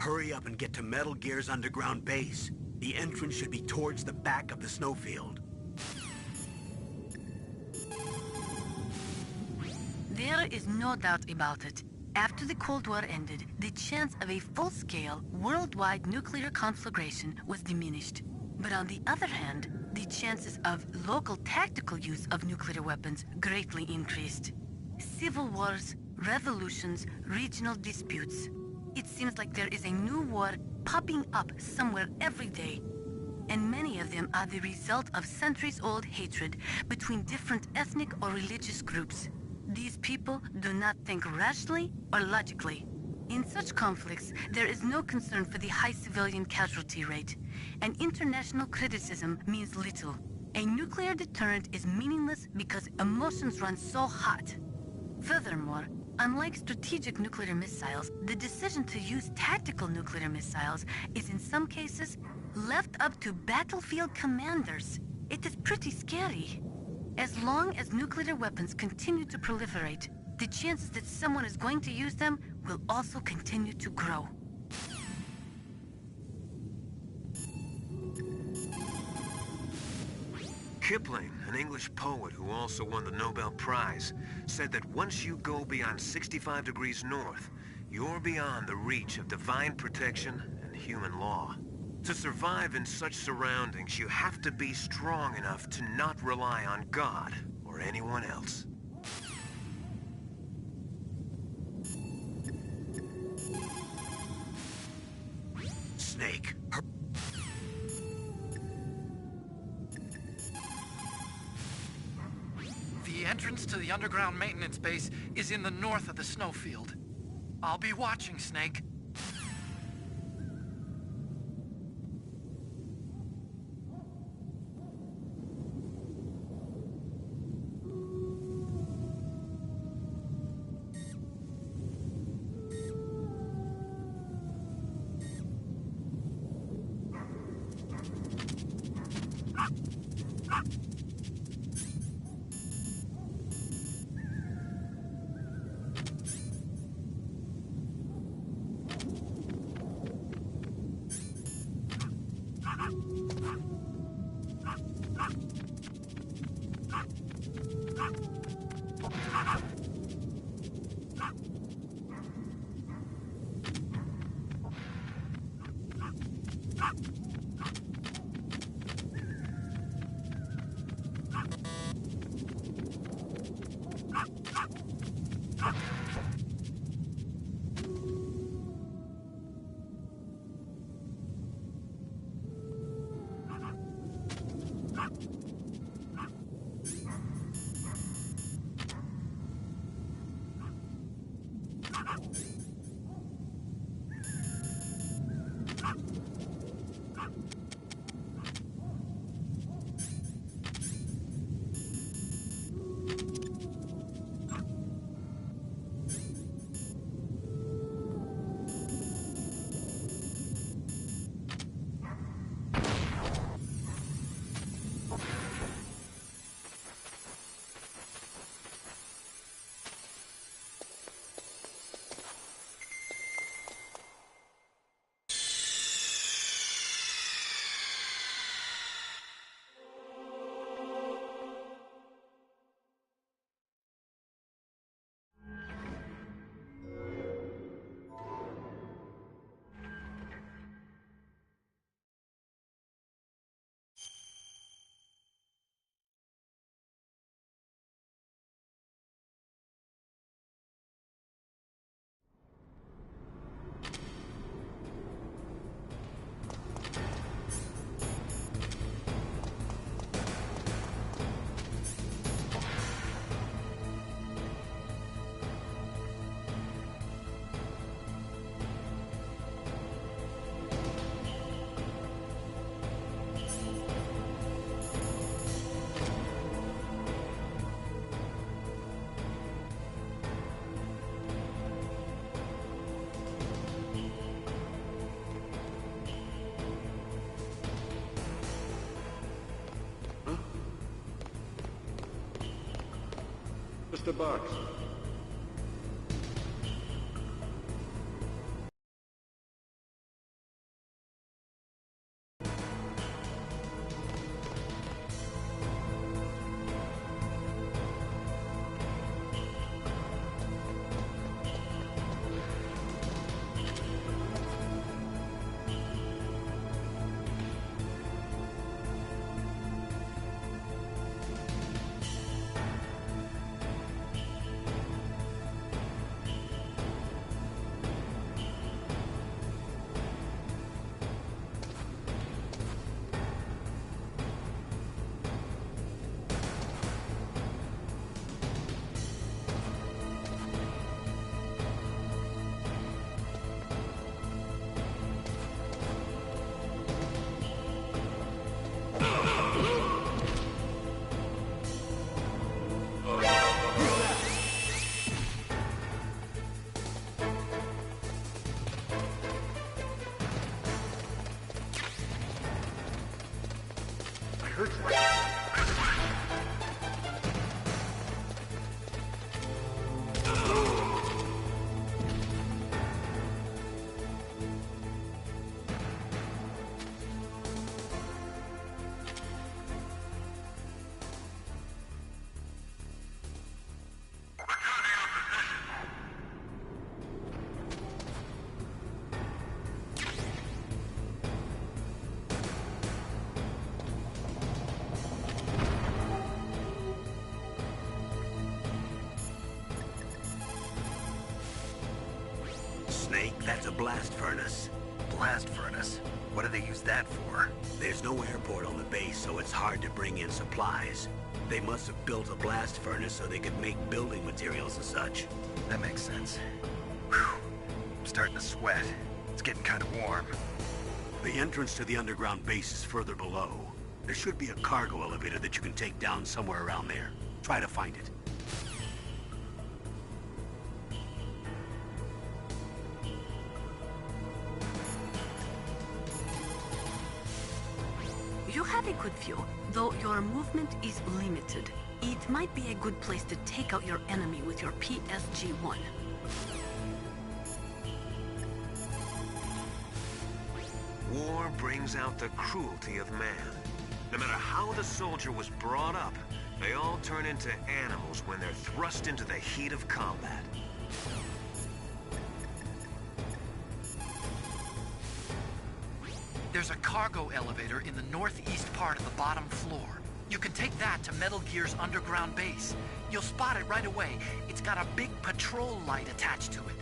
Hurry up and get to Metal Gear's underground base. The entrance should be towards the back of the snowfield. There is no doubt about it. After the Cold War ended, the chance of a full-scale, worldwide nuclear conflagration was diminished. But on the other hand, the chances of local tactical use of nuclear weapons greatly increased. Civil wars, revolutions, regional disputes. It seems like there is a new war popping up somewhere every day. And many of them are the result of centuries-old hatred between different ethnic or religious groups. These people do not think rationally or logically. In such conflicts, there is no concern for the high civilian casualty rate, and international criticism means little. A nuclear deterrent is meaningless because emotions run so hot. Furthermore, unlike strategic nuclear missiles, the decision to use tactical nuclear missiles is in some cases left up to battlefield commanders. It is pretty scary. As long as nuclear weapons continue to proliferate, the chances that someone is going to use them will also continue to grow. Kipling, an English poet who also won the Nobel Prize, said that once you go beyond 65 degrees north, you're beyond the reach of divine protection and human law. To survive in such surroundings, you have to be strong enough to not rely on God or anyone else. Snake. The entrance to the underground maintenance base is in the north of the snowfield. I'll be watching, Snake. Mr. Box. Snake, that's a blast furnace. Blast furnace? What do they use that for? There's no airport on the base, so it's hard to bring in supplies. They must have built a blast furnace so they could make building materials and such. That makes sense. Whew. I'm starting to sweat. It's getting kind of warm. The entrance to the underground base is further below. There should be a cargo elevator that you can take down somewhere around there. Try to find it. You have a good view, though your movement is limited. It might be a good place to take out your enemy with your PSG-1. War brings out the cruelty of man. No matter how the soldier was brought up, they all turn into animals when they're thrust into the heat of combat. There's a cargo elevator in the northeast part of the bottom floor. You can take that to Metal Gear's underground base. You'll spot it right away. It's got a big patrol light attached to it.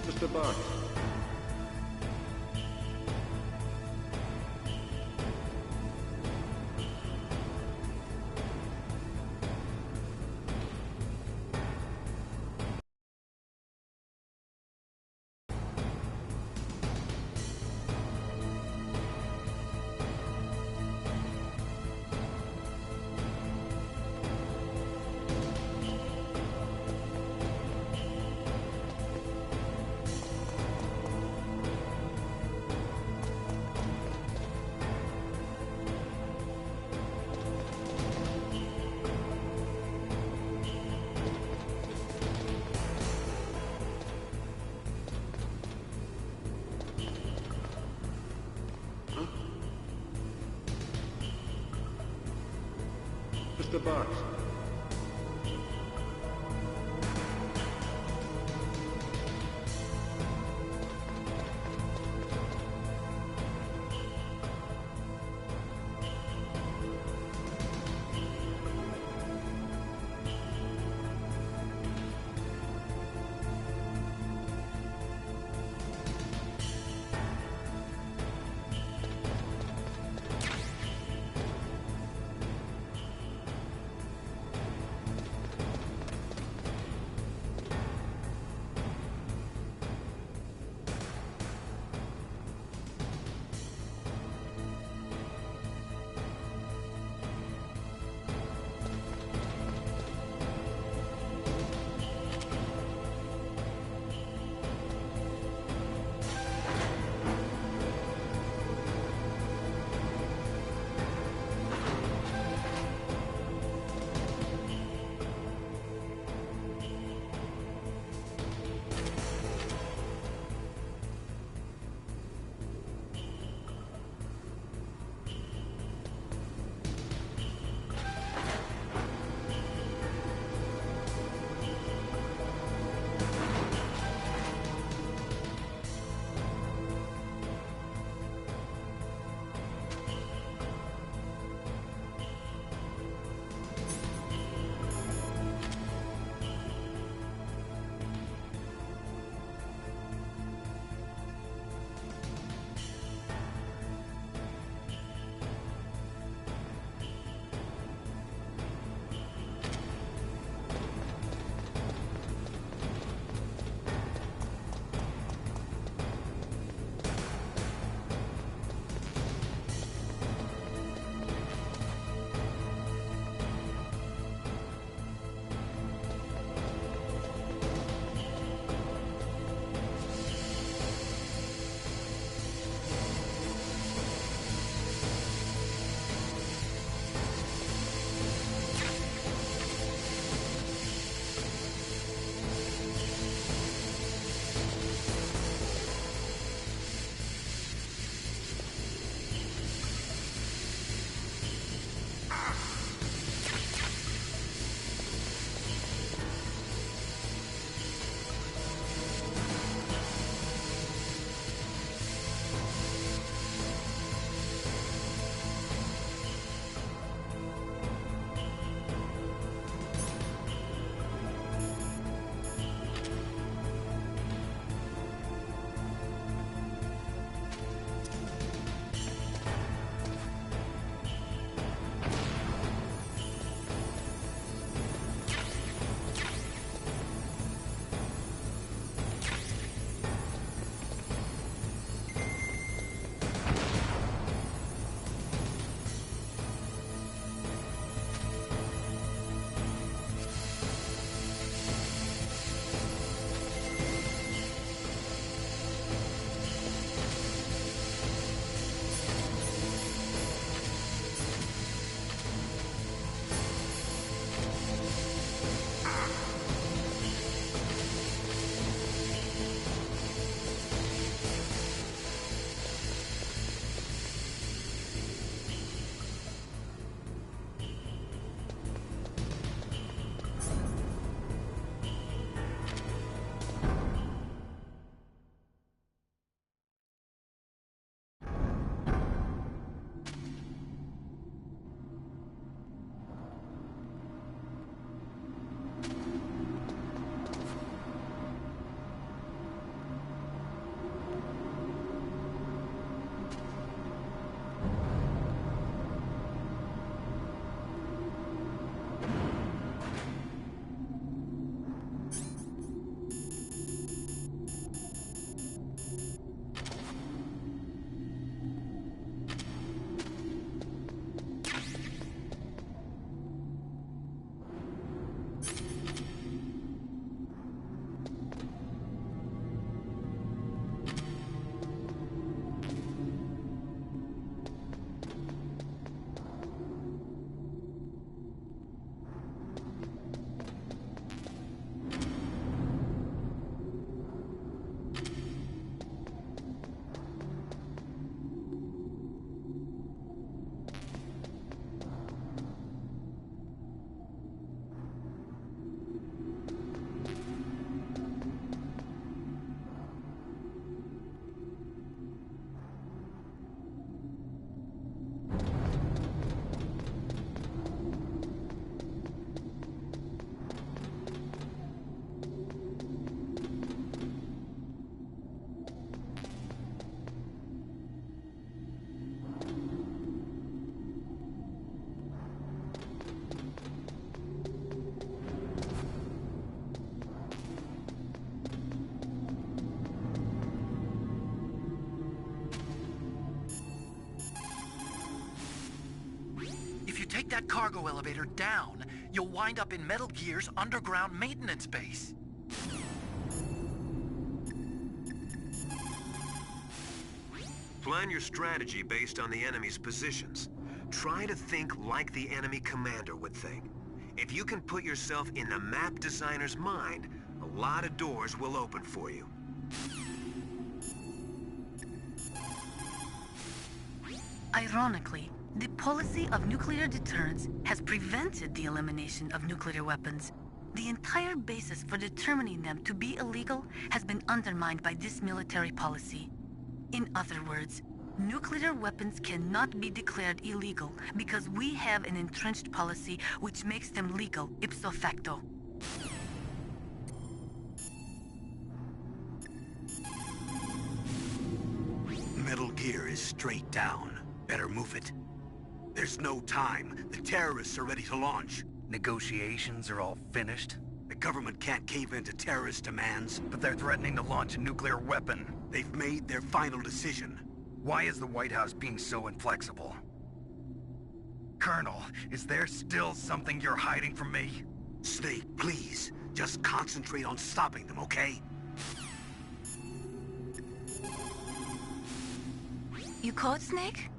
Mr. Box. Mr. Box. that cargo elevator down, you'll wind up in Metal Gear's underground maintenance base. Plan your strategy based on the enemy's positions. Try to think like the enemy commander would think. If you can put yourself in the map designer's mind, a lot of doors will open for you. Ironically, the policy of nuclear deterrence has prevented the elimination of nuclear weapons. The entire basis for determining them to be illegal has been undermined by this military policy. In other words, nuclear weapons cannot be declared illegal because we have an entrenched policy which makes them legal ipso facto. Metal Gear is straight down. Better move it. There's no time. The terrorists are ready to launch. Negotiations are all finished? The government can't cave into terrorist demands. But they're threatening to launch a nuclear weapon. They've made their final decision. Why is the White House being so inflexible? Colonel, is there still something you're hiding from me? Snake, please. Just concentrate on stopping them, okay? You caught Snake?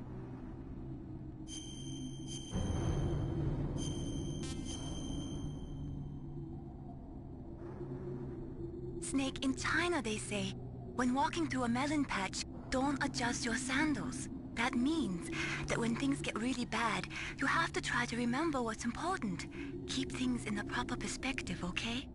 Snake, in China they say, when walking through a melon patch, don't adjust your sandals. That means that when things get really bad, you have to try to remember what's important. Keep things in the proper perspective, okay?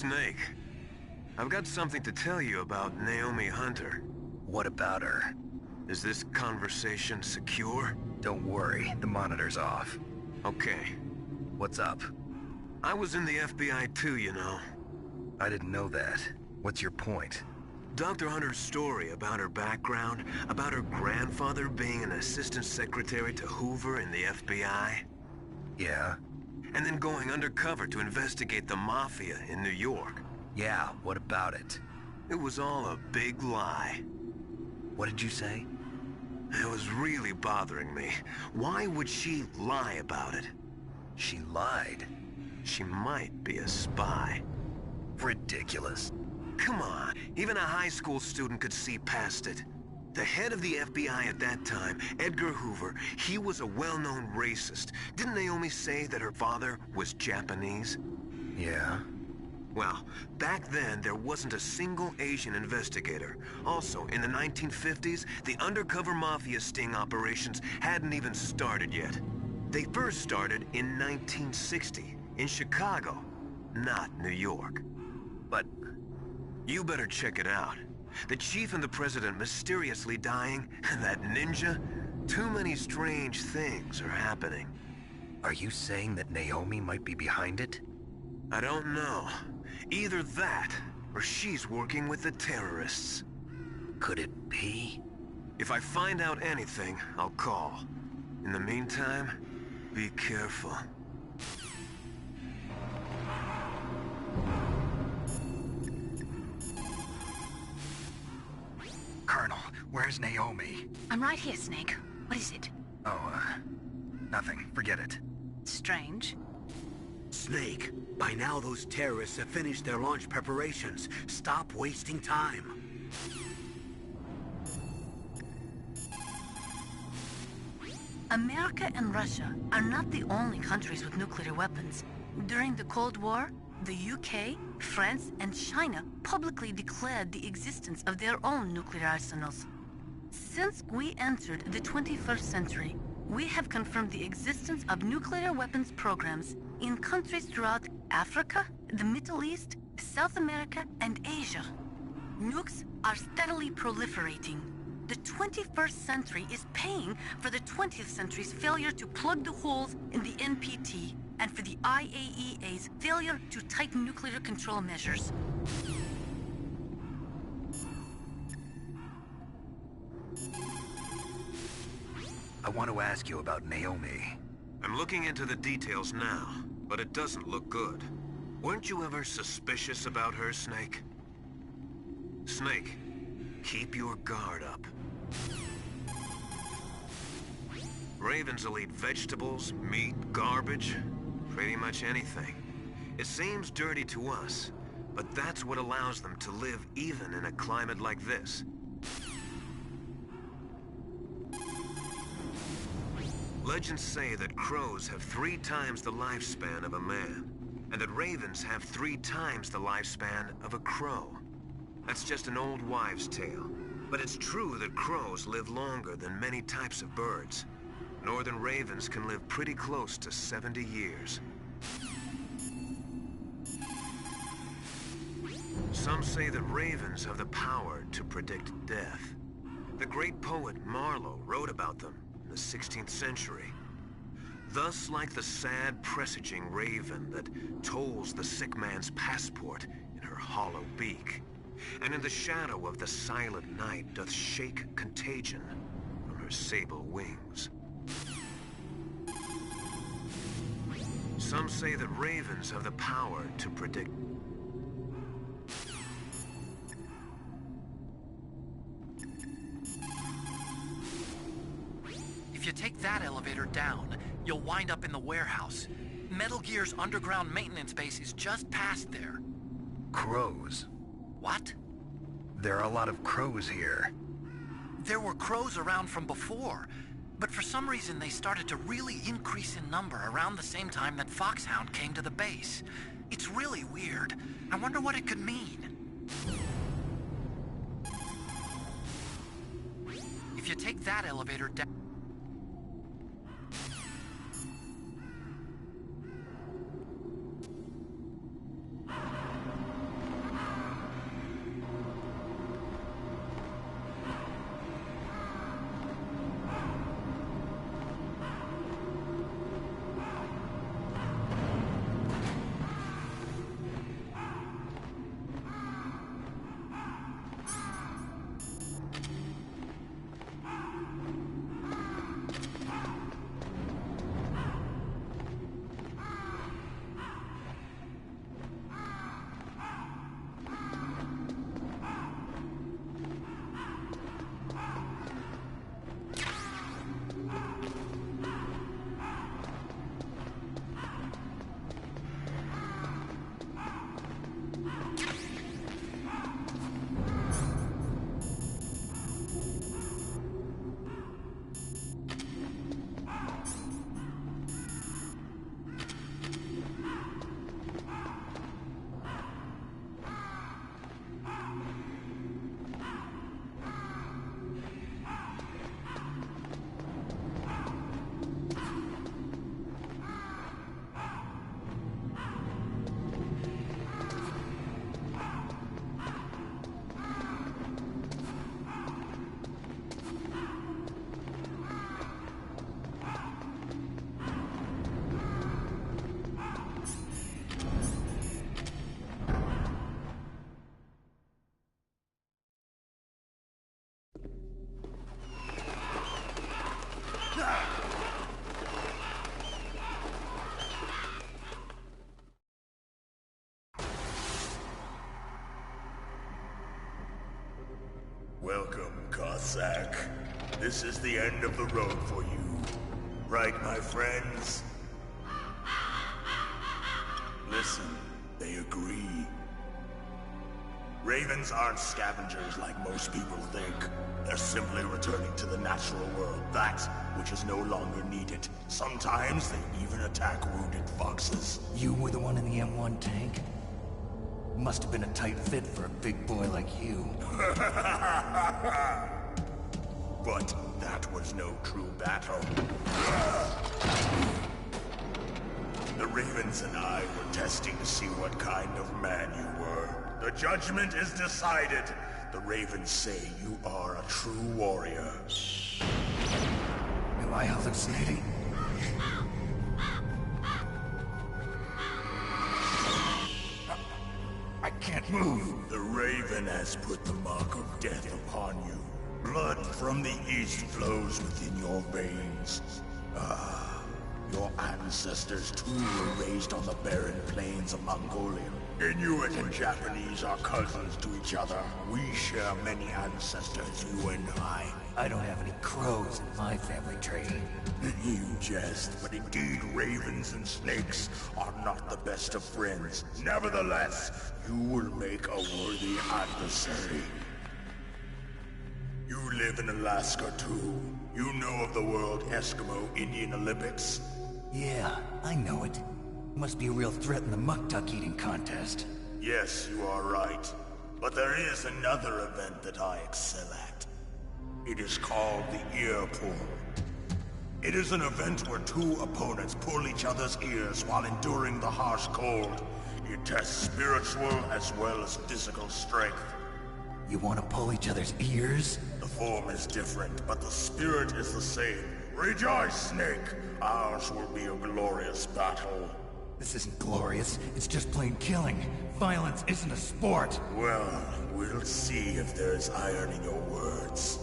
Snake, I've got something to tell you about Naomi Hunter. What about her? Is this conversation secure? Don't worry, the monitor's off. Okay. What's up? I was in the FBI too, you know. I didn't know that. What's your point? Dr. Hunter's story about her background, about her grandfather being an assistant secretary to Hoover in the FBI. Yeah? And then going undercover to investigate the Mafia in New York. Yeah, what about it? It was all a big lie. What did you say? It was really bothering me. Why would she lie about it? She lied? She might be a spy. Ridiculous. Come on, even a high school student could see past it. The head of the FBI at that time, Edgar Hoover, he was a well-known racist. Didn't Naomi say that her father was Japanese? Yeah. Well, back then, there wasn't a single Asian investigator. Also, in the 1950s, the undercover mafia sting operations hadn't even started yet. They first started in 1960, in Chicago, not New York. But you better check it out. The chief and the president mysteriously dying, and that ninja? Too many strange things are happening. Are you saying that Naomi might be behind it? I don't know. Either that, or she's working with the terrorists. Could it be? If I find out anything, I'll call. In the meantime, be careful. Colonel, where's Naomi? I'm right here, Snake. What is it? Oh, nothing. Forget it. Strange. Snake, by now those terrorists have finished their launch preparations. Stop wasting time. America and Russia are not the only countries with nuclear weapons. During the Cold War, the UK, France, and China publicly declared the existence of their own nuclear arsenals. Since we entered the 21st century, we have confirmed the existence of nuclear weapons programs in countries throughout Africa, the Middle East, South America, and Asia. Nukes are steadily proliferating. The 21st century is paying for the 20th century's failure to plug the holes in the NPT and for the IAEA's failure to tighten nuclear control measures. I want to ask you about Naomi. I'm looking into the details now, but it doesn't look good. Weren't you ever suspicious about her, Snake? Snake, keep your guard up. Ravens will eat vegetables, meat, garbage, pretty much anything. It seems dirty to us, but that's what allows them to live even in a climate like this. Legends say that crows have 3 times the lifespan of a man, and that ravens have 3 times the lifespan of a crow. That's just an old wives' tale, but it's true that crows live longer than many types of birds. Northern ravens can live pretty close to 70 years. Some say that ravens have the power to predict death. The great poet Marlowe wrote about them in the 16th century. Thus, like the sad presaging raven that tolls the sick man's passport in her hollow beak, and in the shadow of the silent night doth shake contagion from her sable wings. Some say that ravens have the power to predict. If you take that elevator down, you'll wind up in the warehouse. Metal Gear's underground maintenance base is just past there. Crows. What? There are a lot of crows here. There were crows around from before, but for some reason they started to really increase in number around the same time that Foxhound came to the base. It's really weird. I wonder what it could mean. If you take that elevator down... Welcome, Cossack. This is the end of the road for you. Right, my friends? Listen, they agree. Ravens aren't scavengers like most people think. They're simply returning to the natural world, that which is no longer needed. Sometimes they even attack wounded foxes. You were the one in the M1 tank? Must have been a tight fit for a big boy like you. But that was no true battle. The Ravens and I were testing to see what kind of man you were. The judgment is decided. The Ravens say you are a true warrior. Am I hallucinating? I can't move. The Raven has put the mark of death upon you. Blood from the east flows within your veins. Your ancestors too were raised on the barren plains of Mongolia. Inuit and Japanese are cousins to each other. We share many ancestors, you and I. I don't have any crows in my family tree. You jest, but indeed ravens and snakes are not the best of friends. Nevertheless, you will make a worthy adversary. You live in Alaska too. You know of the World Eskimo Indian Olympics? Yeah, I know it. Must be a real threat in the muck-duck eating contest. Yes, you are right. But there is another event that I excel at. It is called the ear pull. It is an event where two opponents pull each other's ears while enduring the harsh cold. It tests spiritual as well as physical strength. You want to pull each other's ears? The form is different, but the spirit is the same. Rejoice, Snake! Ours will be a glorious battle. This isn't glorious. It's just plain killing. Violence isn't a sport. Well, we'll see if there's iron in your words.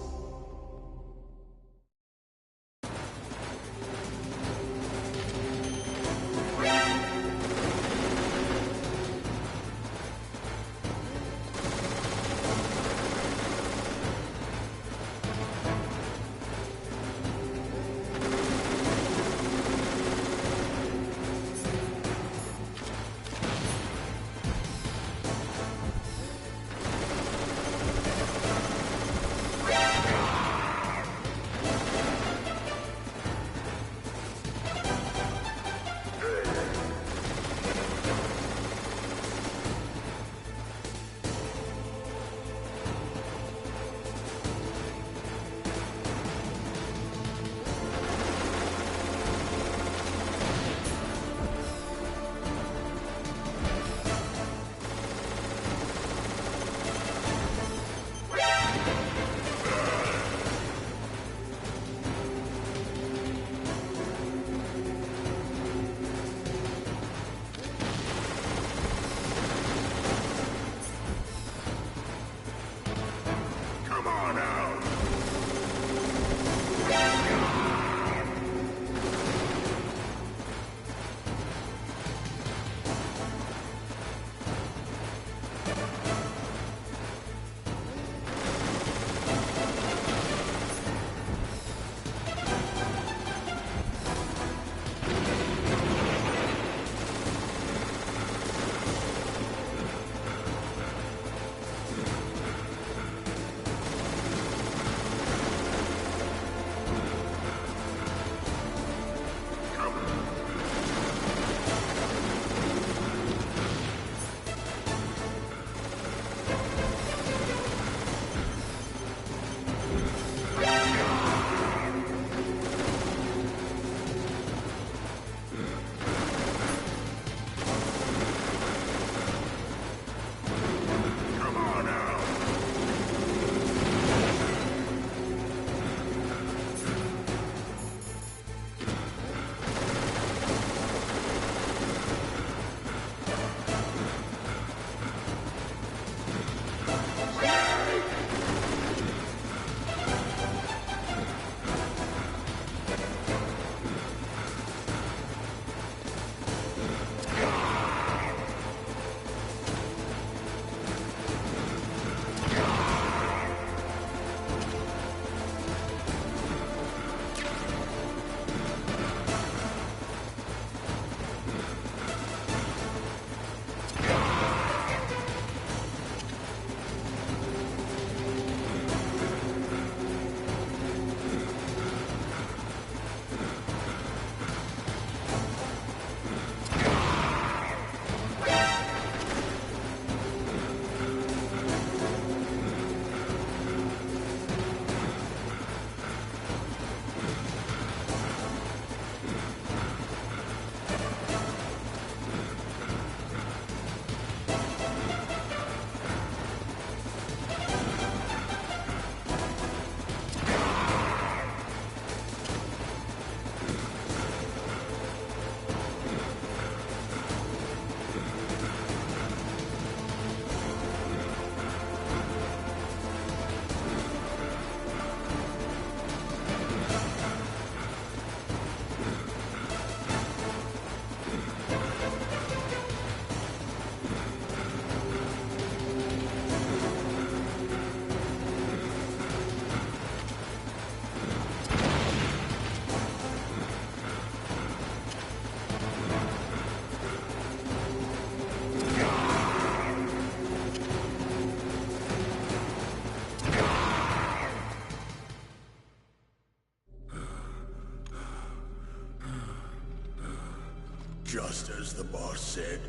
Just as the boss said,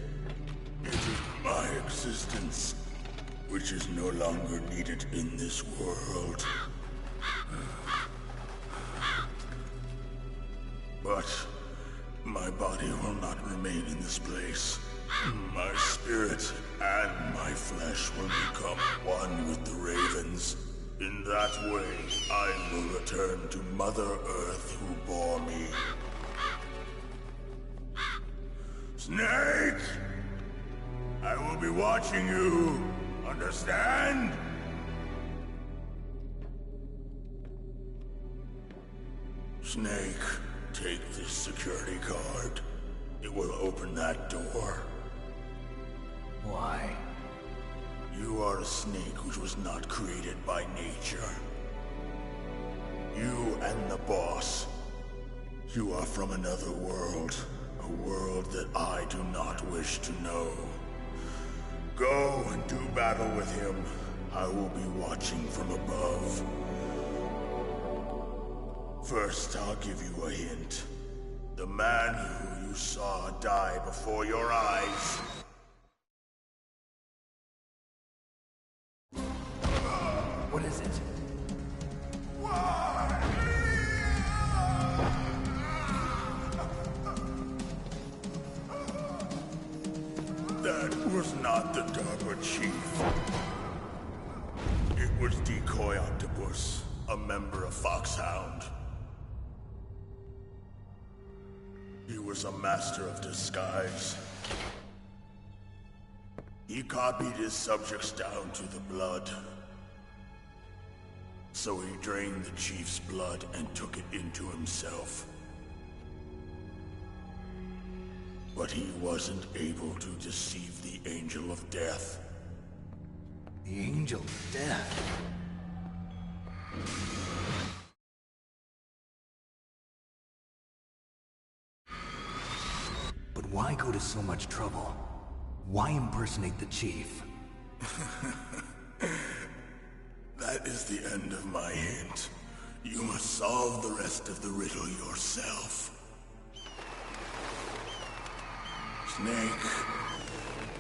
it is my existence which is no longer needed in this world. But my body will not remain in this place. My spirit and my flesh will become one with the ravens. In that way, I will return to Mother Earth who bore me. Snake! I will be watching you. Understand? Snake, take this security card. It will open that door. Why? You are a snake which was not created by nature. You and the boss. You are from another world. A world that I do not wish to know. Go and do battle with him. I will be watching from above. First, I'll give you a hint. The man who you saw die before your eyes. What is it? That was not the DARPA chief. It was Decoy Octopus, a member of Foxhound. He was a master of disguise. He copied his subjects down to the blood. So he drained the chief's blood and took it into himself. But he wasn't able to deceive the Angel of Death. The Angel of Death? But why go to so much trouble? Why impersonate the chief? That is the end of my hint. You must solve the rest of the riddle yourself. Snake,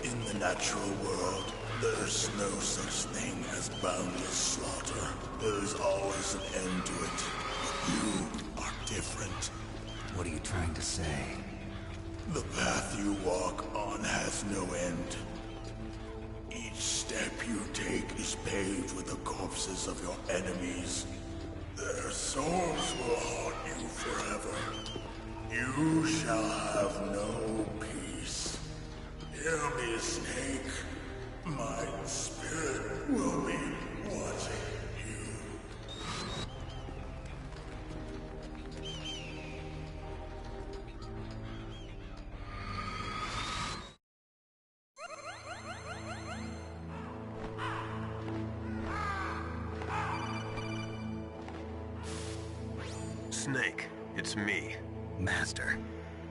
in the natural world, there's no such thing as boundless slaughter. There's always an end to it. But you are different. What are you trying to say? The path you walk on has no end. Each step you take is paved with the corpses of your enemies. Their souls will haunt you forever. You shall have no peace. Hear me, Snake. My spirit will be watching you. Snake, it's me. Master.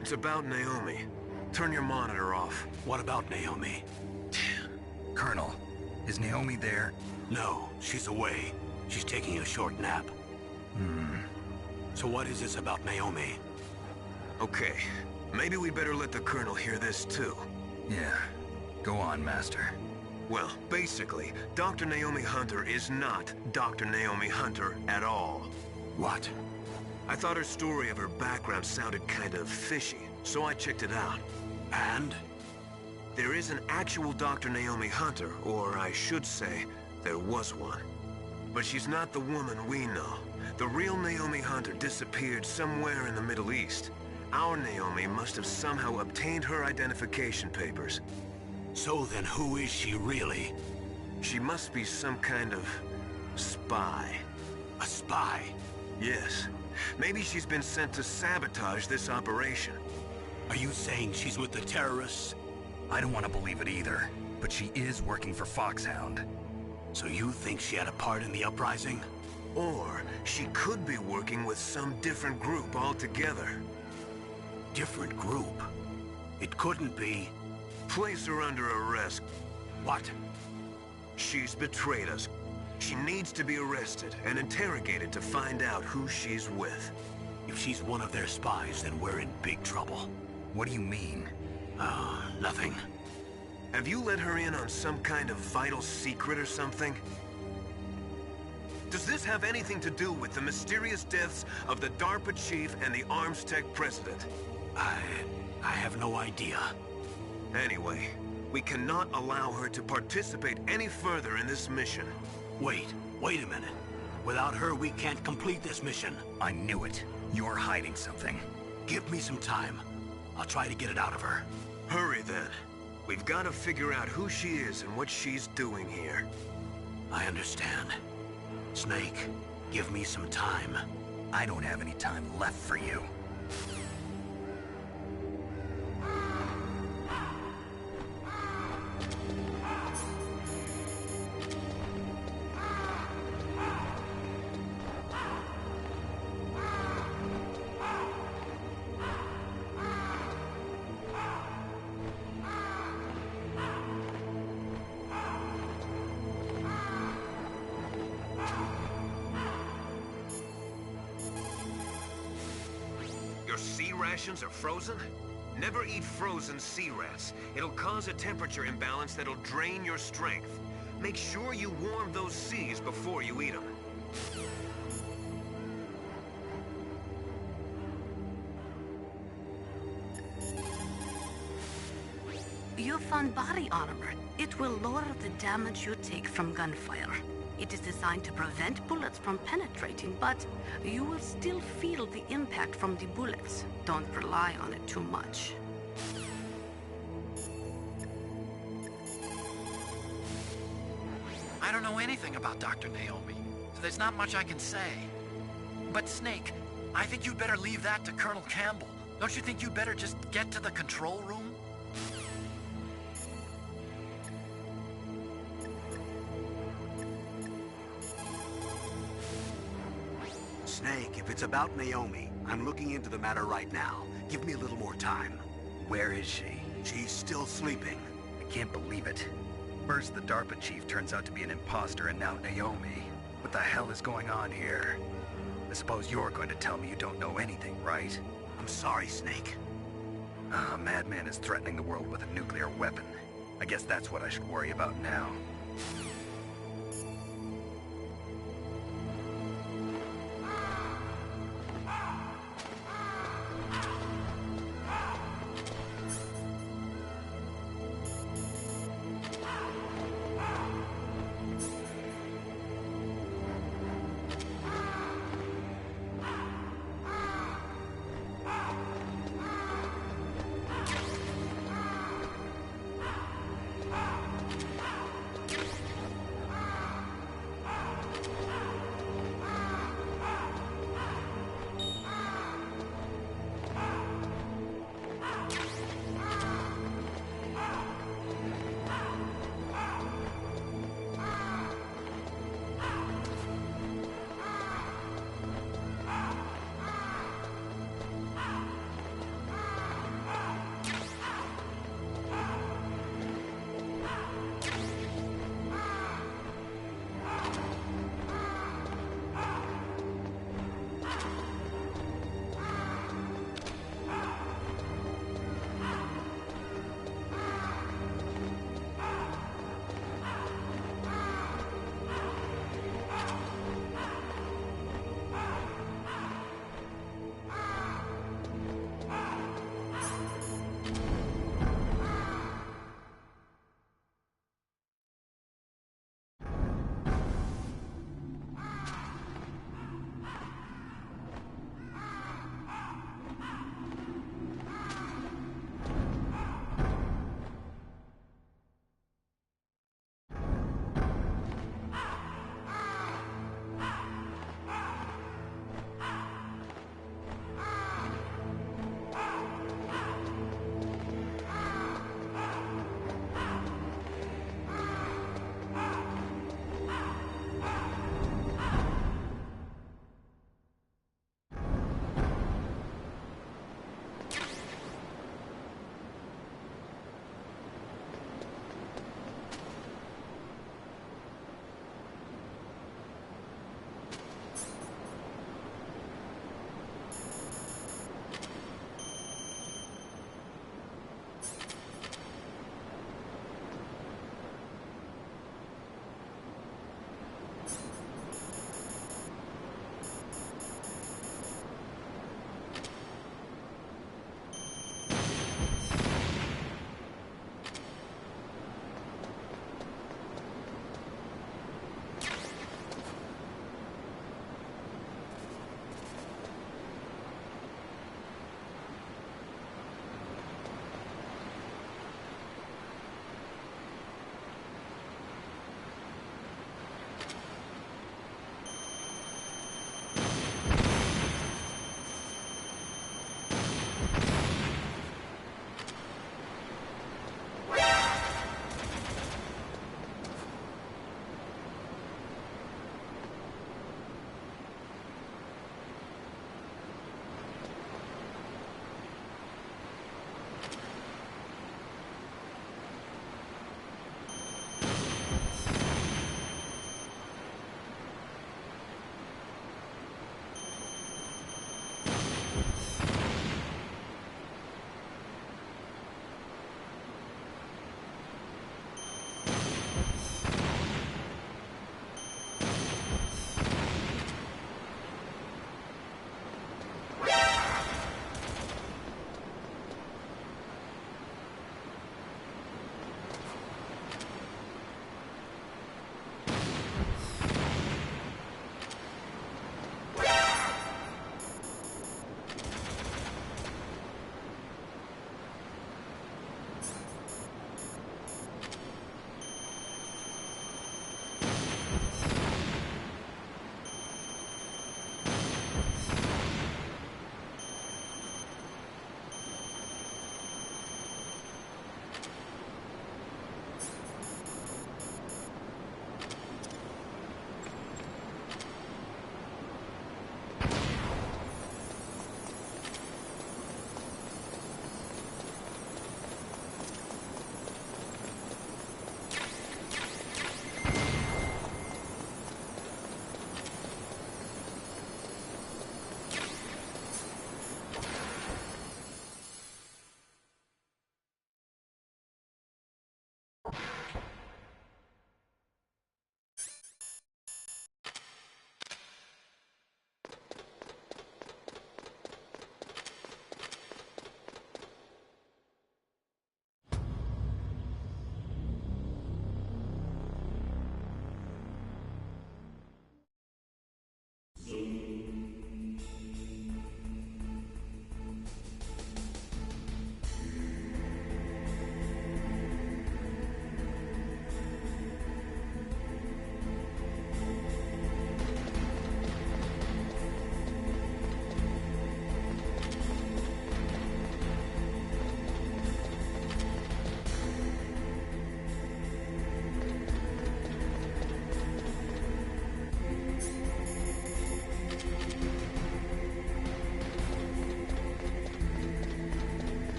It's about Naomi. Turn your monitor off. What about Naomi? Colonel, is Naomi there? No, she's away. She's taking a short nap. So what is this about Naomi? Okay, maybe we better let the Colonel hear this too. Yeah. Go on, Master. Well, basically, Dr. Naomi Hunter is not Dr. Naomi Hunter at all. What? I thought her story of her background sounded kind of fishy, so I checked it out. And? There is an actual Dr. Naomi Hunter, or I should say, there was one. But she's not the woman we know. The real Naomi Hunter disappeared somewhere in the Middle East. Our Naomi must have somehow obtained her identification papers. So then who is she really? She must be some kind of spy. A spy? Yes. Maybe she's been sent to sabotage this operation. Are you saying she's with the terrorists? I don't want to believe it either, but she is working for Foxhound. So you think she had a part in the uprising? Or she could be working with some different group altogether. Different group? It couldn't be. Place her under arrest. What? She's betrayed us. She needs to be arrested and interrogated to find out who she's with. If she's one of their spies, then we're in big trouble. What do you mean? Oh, nothing. Have you let her in on some kind of vital secret or something? Does this have anything to do with the mysterious deaths of the DARPA chief and the Armstech president? I have no idea. Anyway, we cannot allow her to participate any further in this mission. Wait a minute. Without her, we can't complete this mission. I knew it. You're hiding something. Give me some time. I'll try to get it out of her. Hurry then. We've got to figure out who she is and what she's doing here. I understand. Snake, give me some time. I don't have any time left for you. Sea rations are frozen? Never eat frozen sea rats. It'll cause a temperature imbalance that'll drain your strength. Make sure you warm those seas before you eat them. You found body armor. It will lower the damage you take from gunfire. It is designed to prevent bullets from penetrating, but you will still feel the impact from the bullets. Don't rely on it too much. I don't know anything about Dr. Naomi, so there's not much I can say. But Snake, I think you'd better leave that to Colonel Campbell. Don't you think you'd better just get to the control room? Snake, if it's about Naomi, I'm looking into the matter right now. Give me a little more time. Where is she? She's still sleeping. I can't believe it. First, the DARPA chief turns out to be an imposter, and now Naomi. What the hell is going on here? I suppose you're going to tell me you don't know anything, right? I'm sorry, Snake. A madman is threatening the world with a nuclear weapon. I guess that's what I should worry about now.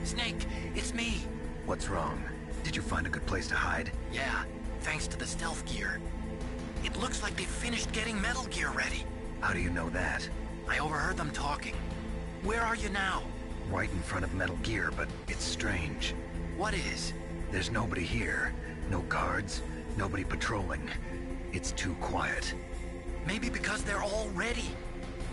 Snake, it's me. What's wrong? Did you find a good place to hide? Yeah, thanks to the stealth gear. It looks like they've finished getting Metal Gear ready. How do you know that? I overheard them talking. Where are you now? Right in front of Metal Gear, but it's strange. What is? There's nobody here. No guards, nobody patrolling. It's too quiet. Maybe because they're all ready.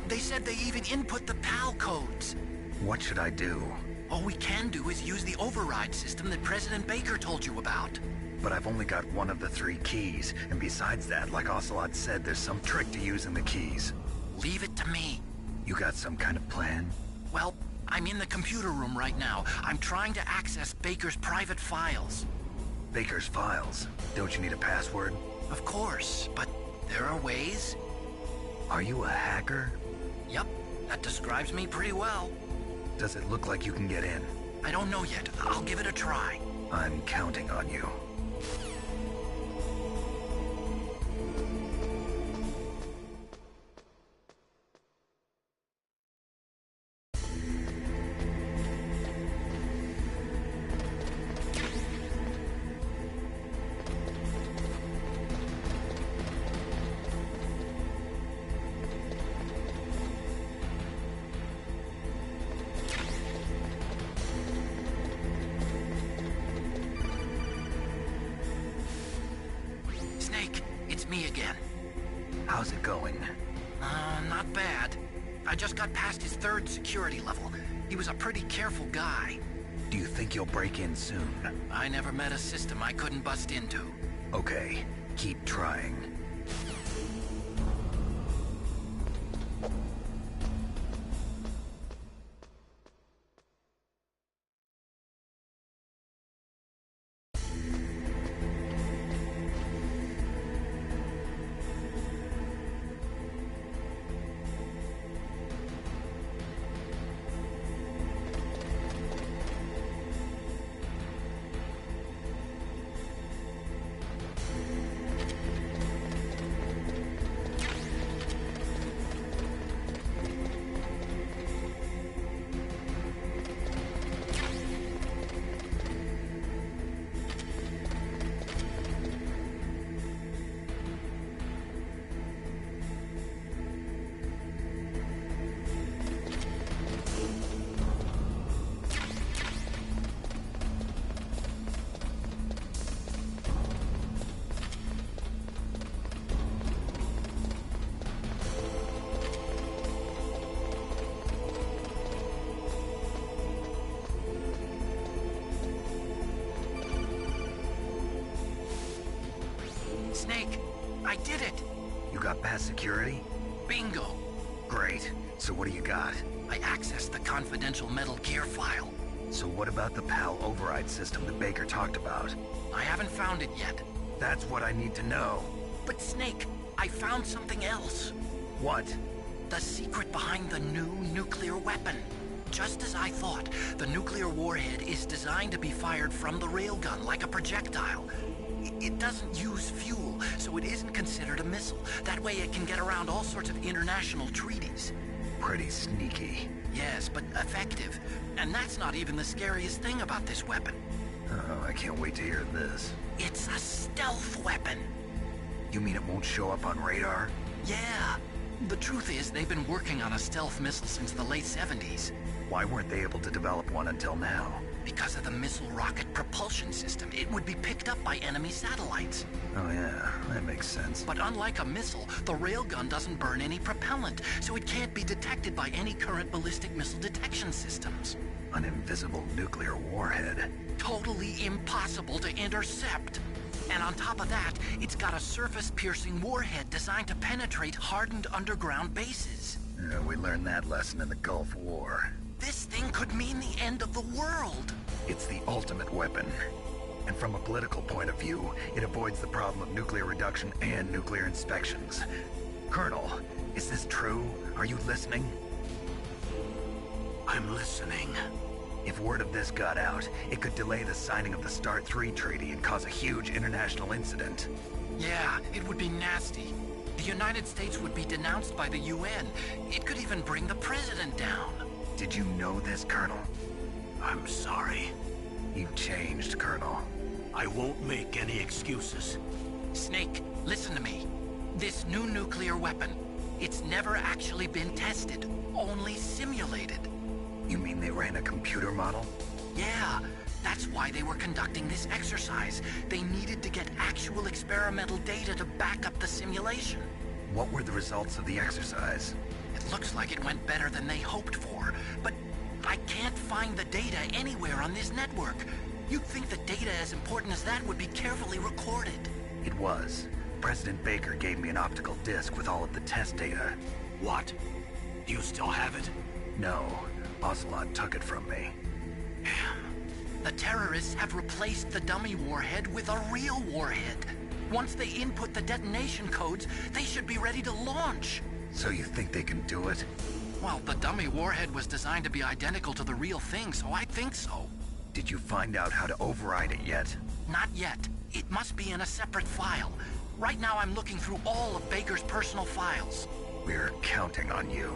They said they even input the PAL codes. What should I do? All we can do is use the override system that President Baker told you about. But I've only got one of the 3 keys, and besides that, like Ocelot said, there's some trick to using the keys. Leave it to me. You got some kind of plan? Well, I'm in the computer room right now. I'm trying to access Baker's private files. Baker's files? Don't you need a password? Of course, but there are ways. Are you a hacker? Yep, that describes me pretty well. Does it look like you can get in? I don't know yet. I'll give it a try. I'm counting on you. Snake, it's me again. How's it going? Not bad. I just got past his 3rd security level. He was a pretty careful guy. Do you think you'll break in soon? I never met a system I couldn't bust into. Okay, keep trying. Snake, I did it! You got past security? Bingo! Great. So what do you got? I accessed the confidential Metal Gear file. So what about the PAL override system that Baker talked about? I haven't found it yet. That's what I need to know. But Snake, I found something else. What? The secret behind the new nuclear weapon. Just as I thought, the nuclear warhead is designed to be fired from the railgun like a projectile. It doesn't use fuel, so it isn't considered a missile. That way it can get around all sorts of international treaties. Pretty sneaky. Yes, but effective. And that's not even the scariest thing about this weapon. Oh, I can't wait to hear this. It's a stealth weapon. You mean it won't show up on radar? Yeah. The truth is, they've been working on a stealth missile since the late 70s. Why weren't they able to develop one until now? Because of the missile rocket propulsion system. It would be picked up by enemy satellites. Oh yeah, that makes sense. But unlike a missile, the railgun doesn't burn any propellant, so it can't be detected by any current ballistic missile detection systems. An invisible nuclear warhead. Totally impossible to intercept. And on top of that, it's got a surface-piercing warhead designed to penetrate hardened underground bases. We learned that lesson in the Gulf War. This thing could mean the end of the world. It's the ultimate weapon. And from a political point of view, it avoids the problem of nuclear reduction and nuclear inspections. Colonel, is this true? Are you listening? I'm listening. If word of this got out, it could delay the signing of the START 3 treaty and cause a huge international incident. Yeah, it would be nasty. The United States would be denounced by the UN. It could even bring the president down. Did you know this, Colonel? I'm sorry. You've changed, Colonel. I won't make any excuses. Snake, listen to me. This new nuclear weapon, it's never actually been tested, only simulated. You mean they ran a computer model? Yeah, that's why they were conducting this exercise. They needed to get actual experimental data to back up the simulation. What were the results of the exercise? It looks like it went better than they hoped for, but I can't find the data anywhere on this network. You'd think the data as important as that would be carefully recorded. It was. President Baker gave me an optical disc with all of the test data. What? Do you still have it? No. Ocelot took it from me. The terrorists have replaced the dummy warhead with a real warhead. Once they input the detonation codes, they should be ready to launch. So you think they can do it? Well, the dummy warhead was designed to be identical to the real thing, so I think so. Did you find out how to override it yet? Not yet. It must be in a separate file. Right now I'm looking through all of Baker's personal files. We're counting on you.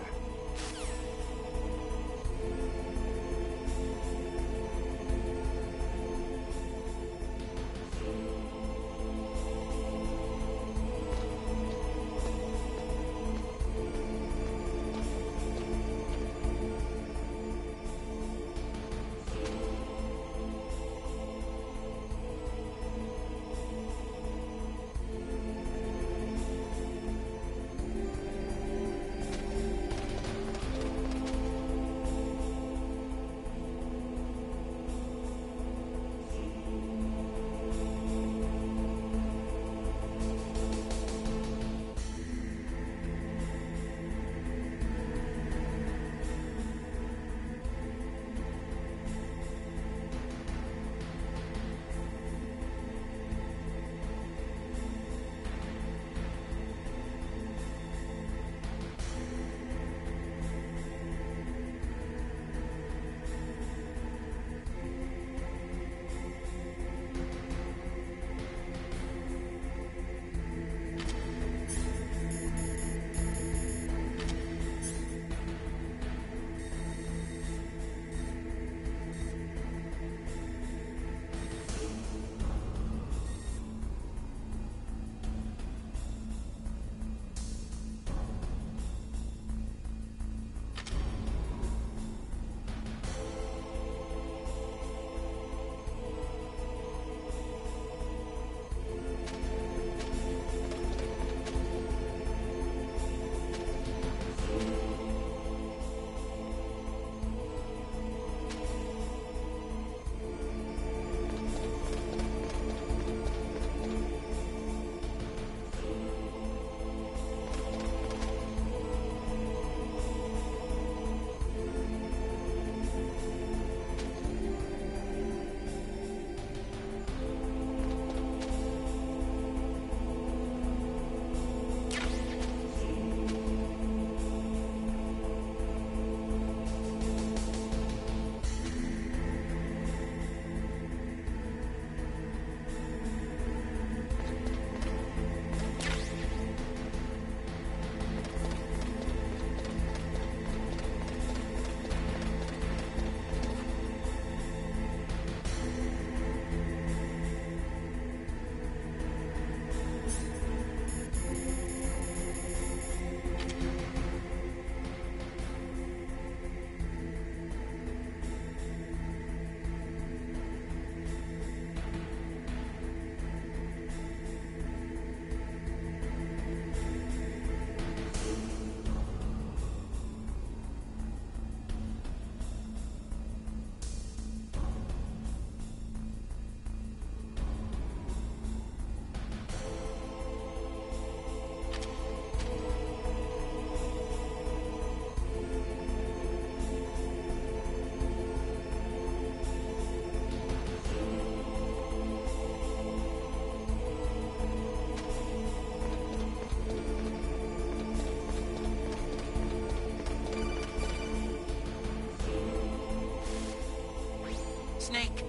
Snake?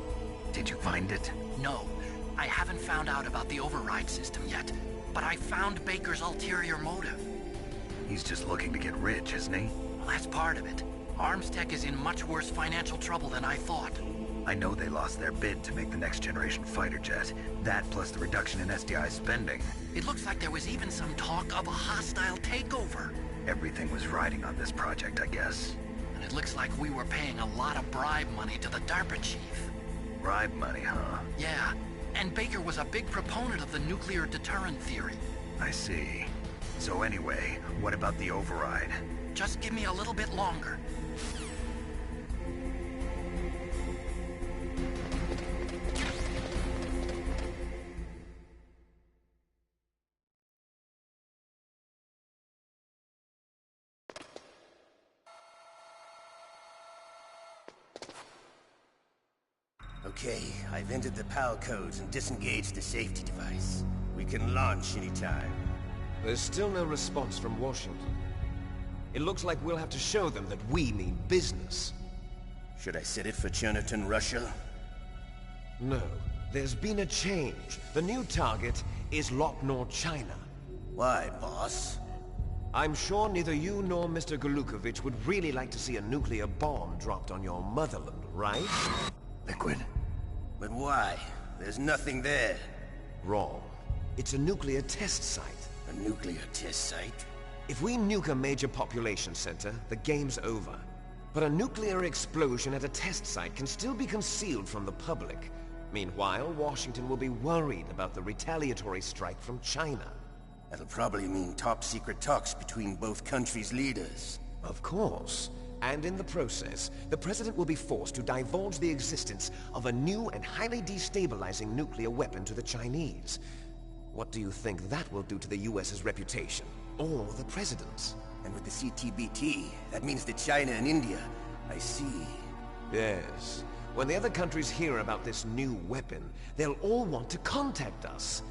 Did you find it? No. I haven't found out about the override system yet, but I found Baker's ulterior motive. He's just looking to get rich, isn't he? Well, that's part of it. Armstech is in much worse financial trouble than I thought. I know they lost their bid to make the next generation fighter jet. That plus the reduction in SDI spending. It looks like there was even some talk of a hostile takeover. Everything was riding on this project, I guess. And it looks like we were paying a lot of bribe money to the DARPA chief. Bribe money, huh? Yeah, and Baker was a big proponent of the nuclear deterrent theory. I see. So anyway, what about the override? Just give me a little bit longer. Okay, I've entered the PAL codes and disengaged the safety device. We can launch anytime. There's still no response from Washington. It looks like we'll have to show them that we mean business. Should I set it for Cherniton, Russia? No. There's been a change. The new target is Locknor, China. Why, boss? I'm sure neither you nor Mr. Golukovich would really like to see a nuclear bomb dropped on your motherland, right? Liquid. But why? There's nothing there. Wrong. It's a nuclear test site. A nuclear test site? If we nuke a major population center, the game's over. But a nuclear explosion at a test site can still be concealed from the public. Meanwhile, Washington will be worried about the retaliatory strike from China. That'll probably mean top-secret talks between both countries' leaders. Of course. And in the process, the President will be forced to divulge the existence of a new and highly destabilizing nuclear weapon to the Chinese. What do you think that will do to the US's reputation? Or the President's? And with the CTBT, that means that China and India. I see. Yes. When the other countries hear about this new weapon, they'll all want to contact us.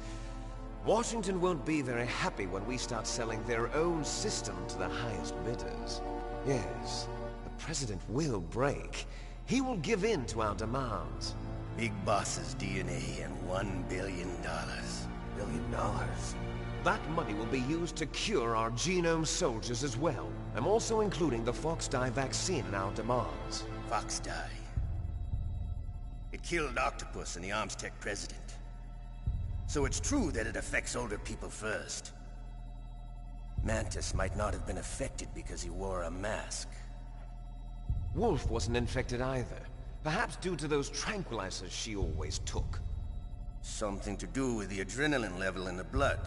Washington won't be very happy when we start selling their own system to the highest bidders. Yes, the President will break. He will give in to our demands. Big Boss's DNA and $1 billion. $1 billion? That money will be used to cure our genome soldiers as well. I'm also including the Foxdie vaccine in our demands. Foxdie? It killed Octopus and the Armstech president. So it's true that it affects older people first. Mantis might not have been affected because he wore a mask. Wolf wasn't infected either. Perhaps due to those tranquilizers she always took. Something to do with the adrenaline level in the blood.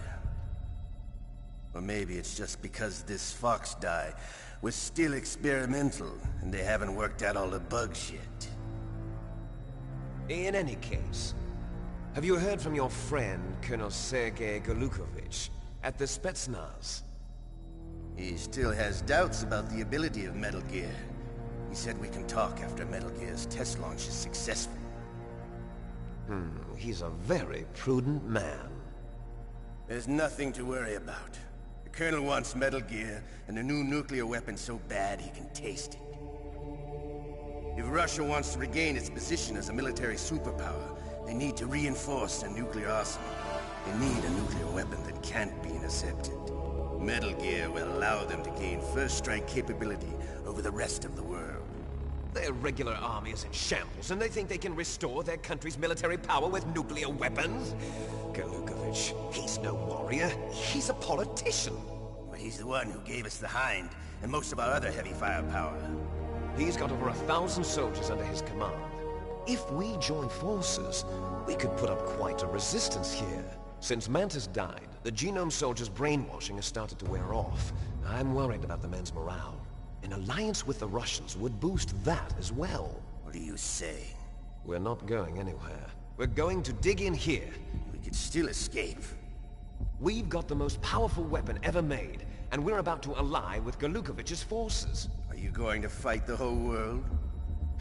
Or maybe it's just because this Foxdie was still experimental and they haven't worked out all the bugs yet. In any case, have you heard from your friend, Colonel Sergei Golukovich, at the Spetsnaz? He still has doubts about the ability of Metal Gear. He said we can talk after Metal Gear's test launch is successful. He's a very prudent man. There's nothing to worry about. The Colonel wants Metal Gear and a new nuclear weapon so bad he can taste it. If Russia wants to regain its position as a military superpower, they need to reinforce their nuclear arsenal. They need a nuclear weapon that can't be intercepted. Metal Gear will allow them to gain first strike capability over the rest of the world. Their regular army is in shambles, and they think they can restore their country's military power with nuclear weapons? Golukovich, he's no warrior. He's a politician. But he's the one who gave us the Hind and most of our other heavy firepower. He's got over 1,000 soldiers under his command. If we join forces, we could put up quite a resistance here. Since Mantis died, the genome soldiers' brainwashing has started to wear off. I'm worried about the men's morale. An alliance with the Russians would boost that as well. What are you saying? We're not going anywhere. We're going to dig in here. We could still escape. We've got the most powerful weapon ever made, and we're about to ally with Golukovich's forces. Are you going to fight the whole world?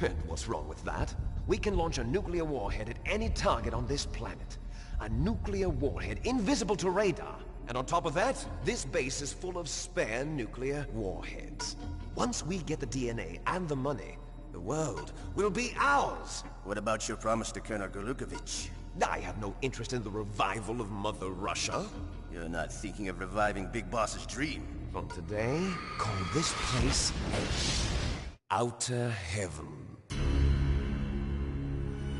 And what's wrong with that? We can launch a nuclear warhead at any target on this planet. A nuclear warhead invisible to radar. And on top of that, this base is full of spare nuclear warheads. Once we get the DNA and the money, the world will be ours! What about your promise to Colonel Golukovich? I have no interest in the revival of Mother Russia. You're not thinking of reviving Big Boss's dream. From today, call this place Outer heaven.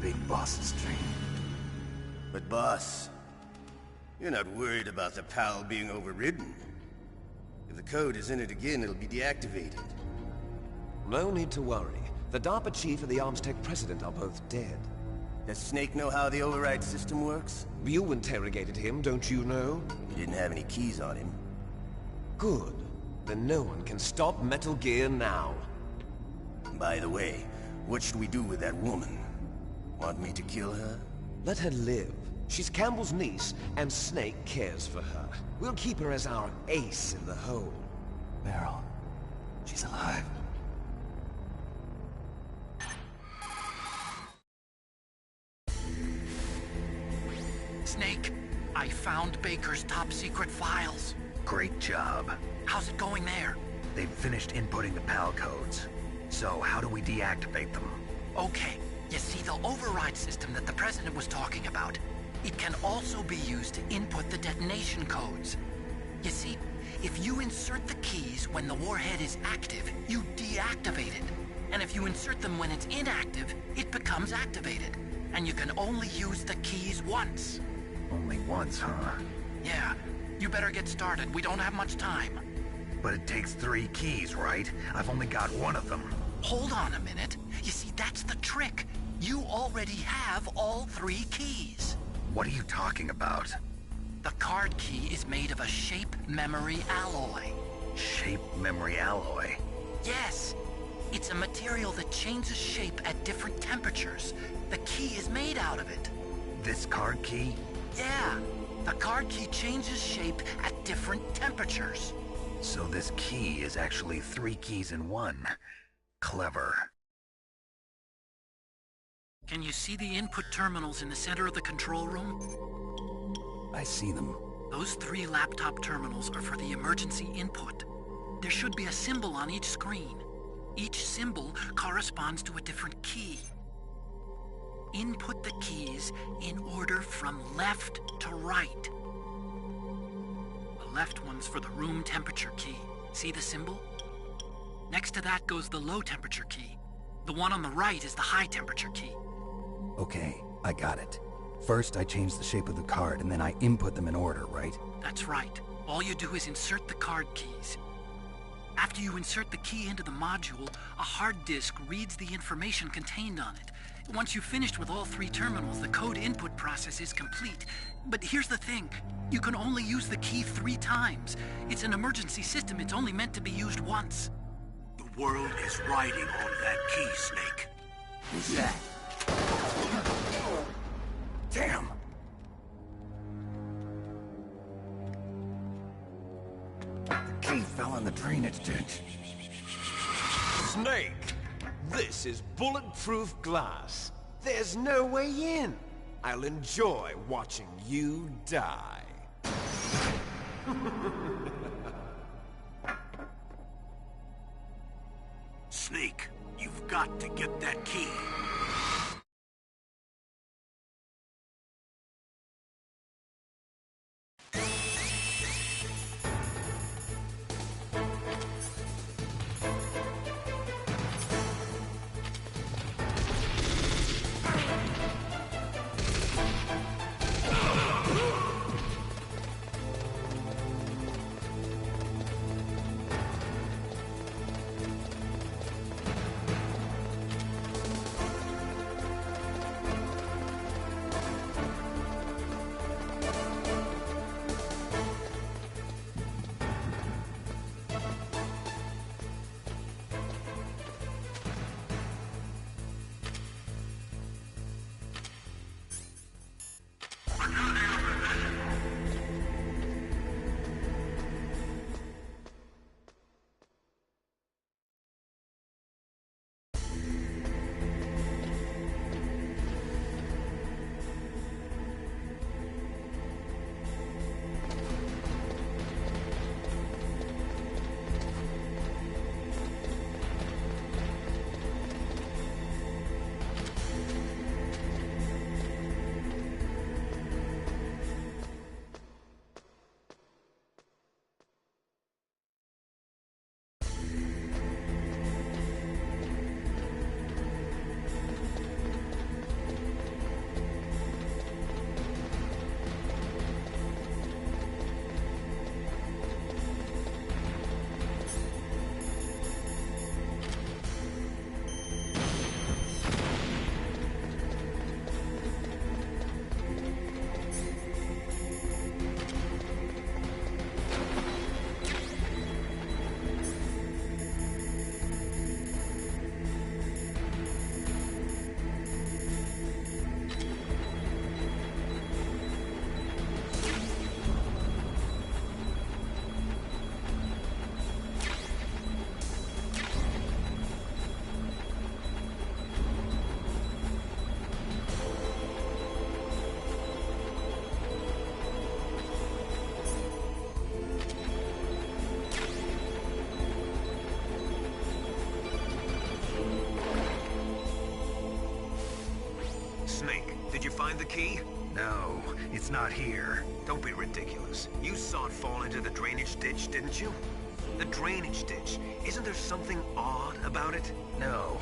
Big Boss's dream. But boss, you're not worried about the PAL being overridden. If the code is in it again, it'll be deactivated. No need to worry. The DARPA chief and the Armstech president are both dead. Does Snake know how the override system works? You interrogated him, don't you know? He didn't have any keys on him. Good. Then no one can stop Metal Gear now. By the way, what should we do with that woman? Want me to kill her? Let her live. She's Campbell's niece, and Snake cares for her. We'll keep her as our ace in the hole. Meryl, she's alive. Snake, I found Baker's top-secret files. Great job. How's it going there? They've finished inputting the PAL codes. So, how do we deactivate them? Okay, you see the override system that the President was talking about? It can also be used to input the detonation codes. You see, if you insert the keys when the warhead is active, you deactivate it. And if you insert them when it's inactive, it becomes activated. And you can only use the keys once. Only once, huh? Yeah, you better get started. We don't have much time. But it takes 3 keys, right? I've only got 1 of them. Hold on a minute. You see, that's the trick. You already have all 3 keys. What are you talking about? The card key is made of a shape memory alloy. Shape memory alloy? Yes. It's a material that changes shape at different temperatures. The key is made out of it. This card key? Yeah. The card key changes shape at different temperatures. So this key is actually 3 keys in 1. Clever. Can you see the input terminals in the center of the control room? I see them. Those 3 laptop terminals are for the emergency input. There should be a symbol on each screen. Each symbol corresponds to a different key. Input the keys in order from left to right. The left one's for the room temperature key. See the symbol? Next to that goes the low temperature key. The one on the right is the high temperature key. Okay, I got it. First, I change the shape of the card, and then I input them in order, right? That's right. All you do is insert the card keys. After you insert the key into the module, a hard disk reads the information contained on it. Once you've finished with all 3 terminals, the code input process is complete. But here's the thing. You can only use the key 3 times. It's an emergency system. It's only meant to be used once. The world is riding on that key, Snake. Who's that? Damn! The key fell in the drainage ditch. Snake! This is bulletproof glass. There's no way in. I'll enjoy watching you die. Snake, you've got to get that key. find the key? No, it's not here. Don't be ridiculous. You saw it fall into the drainage ditch, didn't you? The drainage ditch. Isn't there something odd about it? No.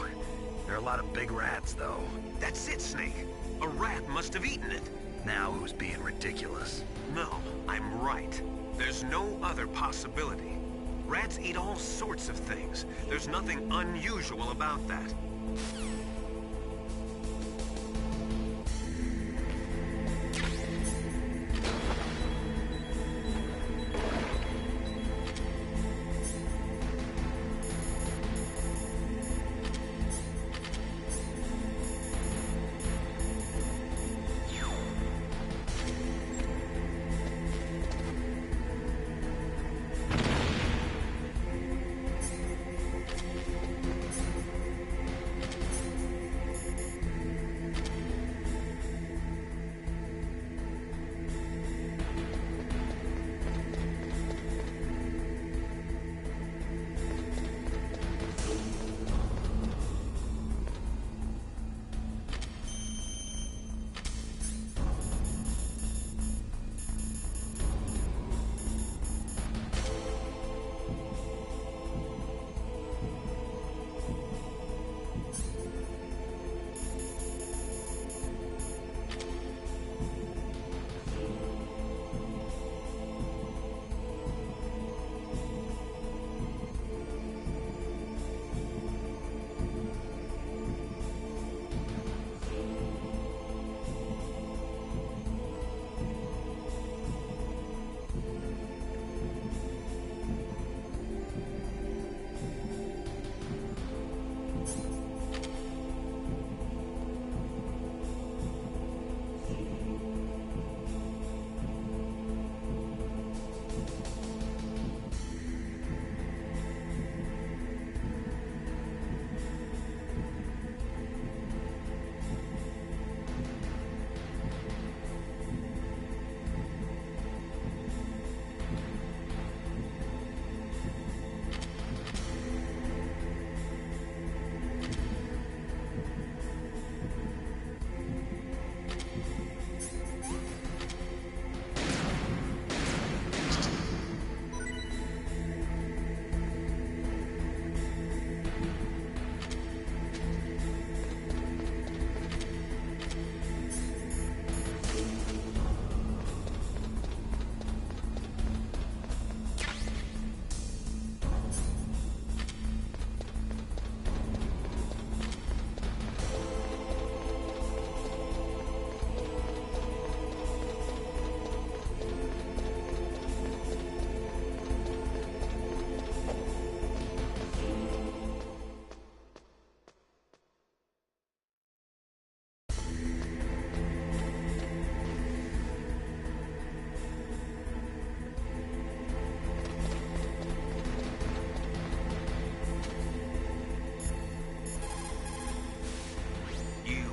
There are a lot of big rats, though. That's it, Snake. A rat must have eaten it. Now who's being ridiculous? No, I'm right. There's no other possibility. Rats eat all sorts of things. There's nothing unusual about that.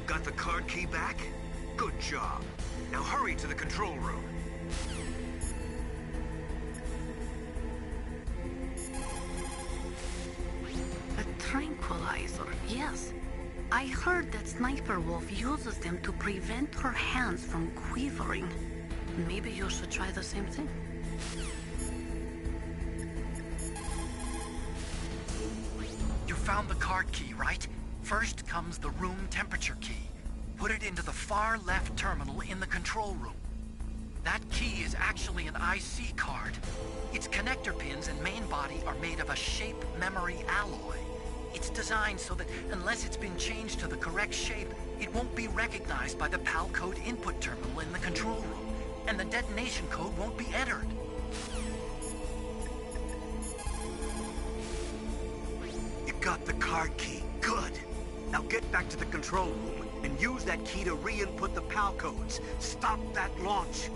Got the card key back? Good job. Now hurry to the control room. A tranquilizer, yes. I heard that Sniper Wolf uses them to prevent her hands from quivering. Maybe you should try the same thing. You found the card key, right? First comes the room temperature key. Put it into the far left terminal in the control room. That key is actually an IC card. Its connector pins and main body are made of a shape memory alloy. It's designed so that unless it's been changed to the correct shape, it won't be recognized by the PAL code input terminal in the control room, and the detonation code won't be entered. You got the card key. Good. Now get back to the control room and use that key to re-input the PAL codes. Stop that launch.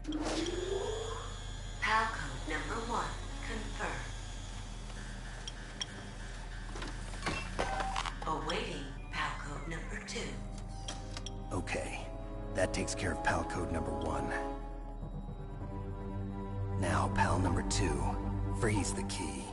PAL code number 1 confirmed. Awaiting PAL code number 2. Okay, that takes care of PAL code number 1. Now, PAL number 2, freeze the key.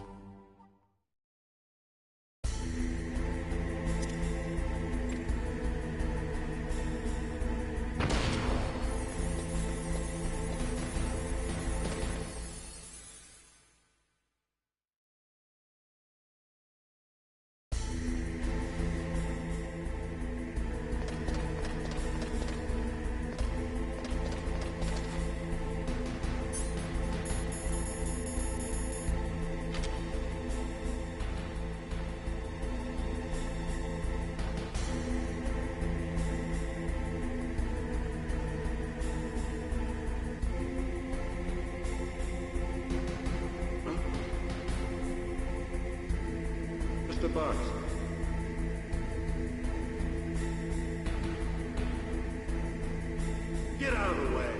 Mr. Barnes. Get out of the way!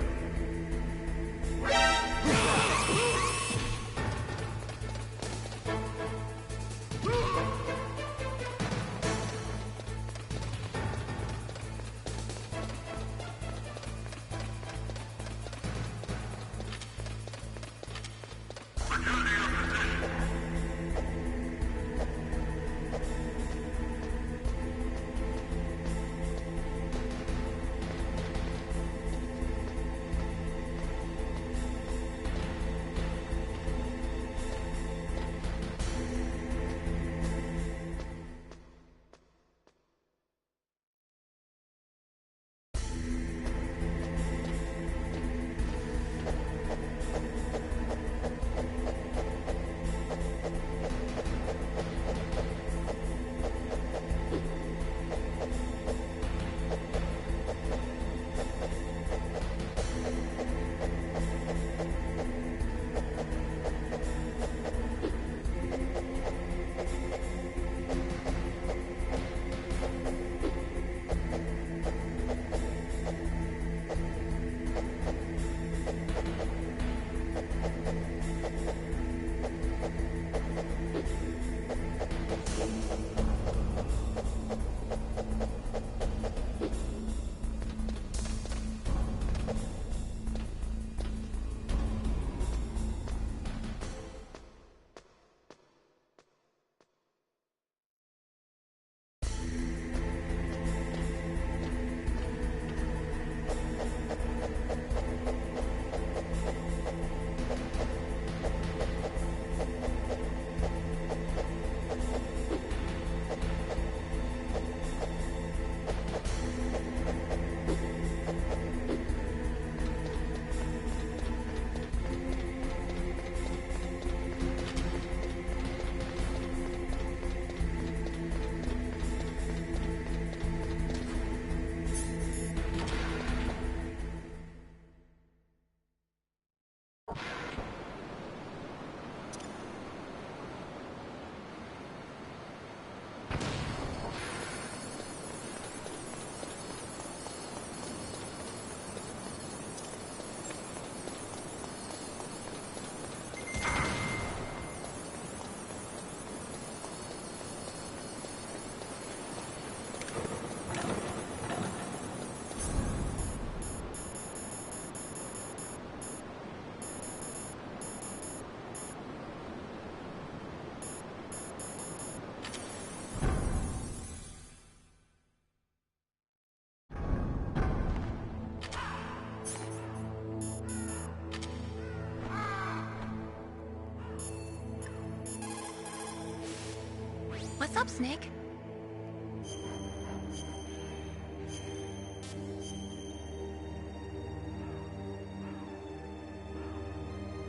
What's up, Snake?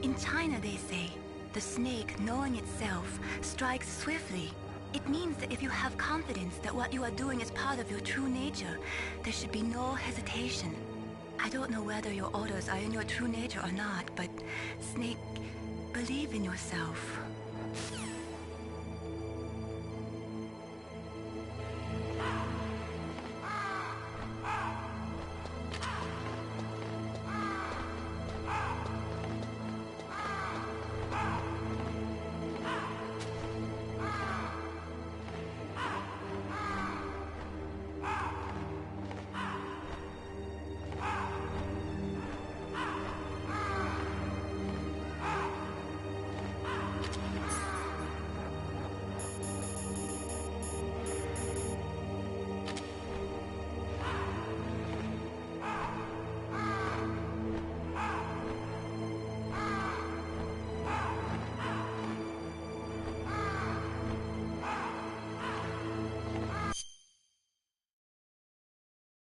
In China, they say, the snake, knowing itself, strikes swiftly. It means that if you have confidence that what you are doing is part of your true nature, there should be no hesitation. I don't know whether your orders are in your true nature or not, but Snake, believe in yourself.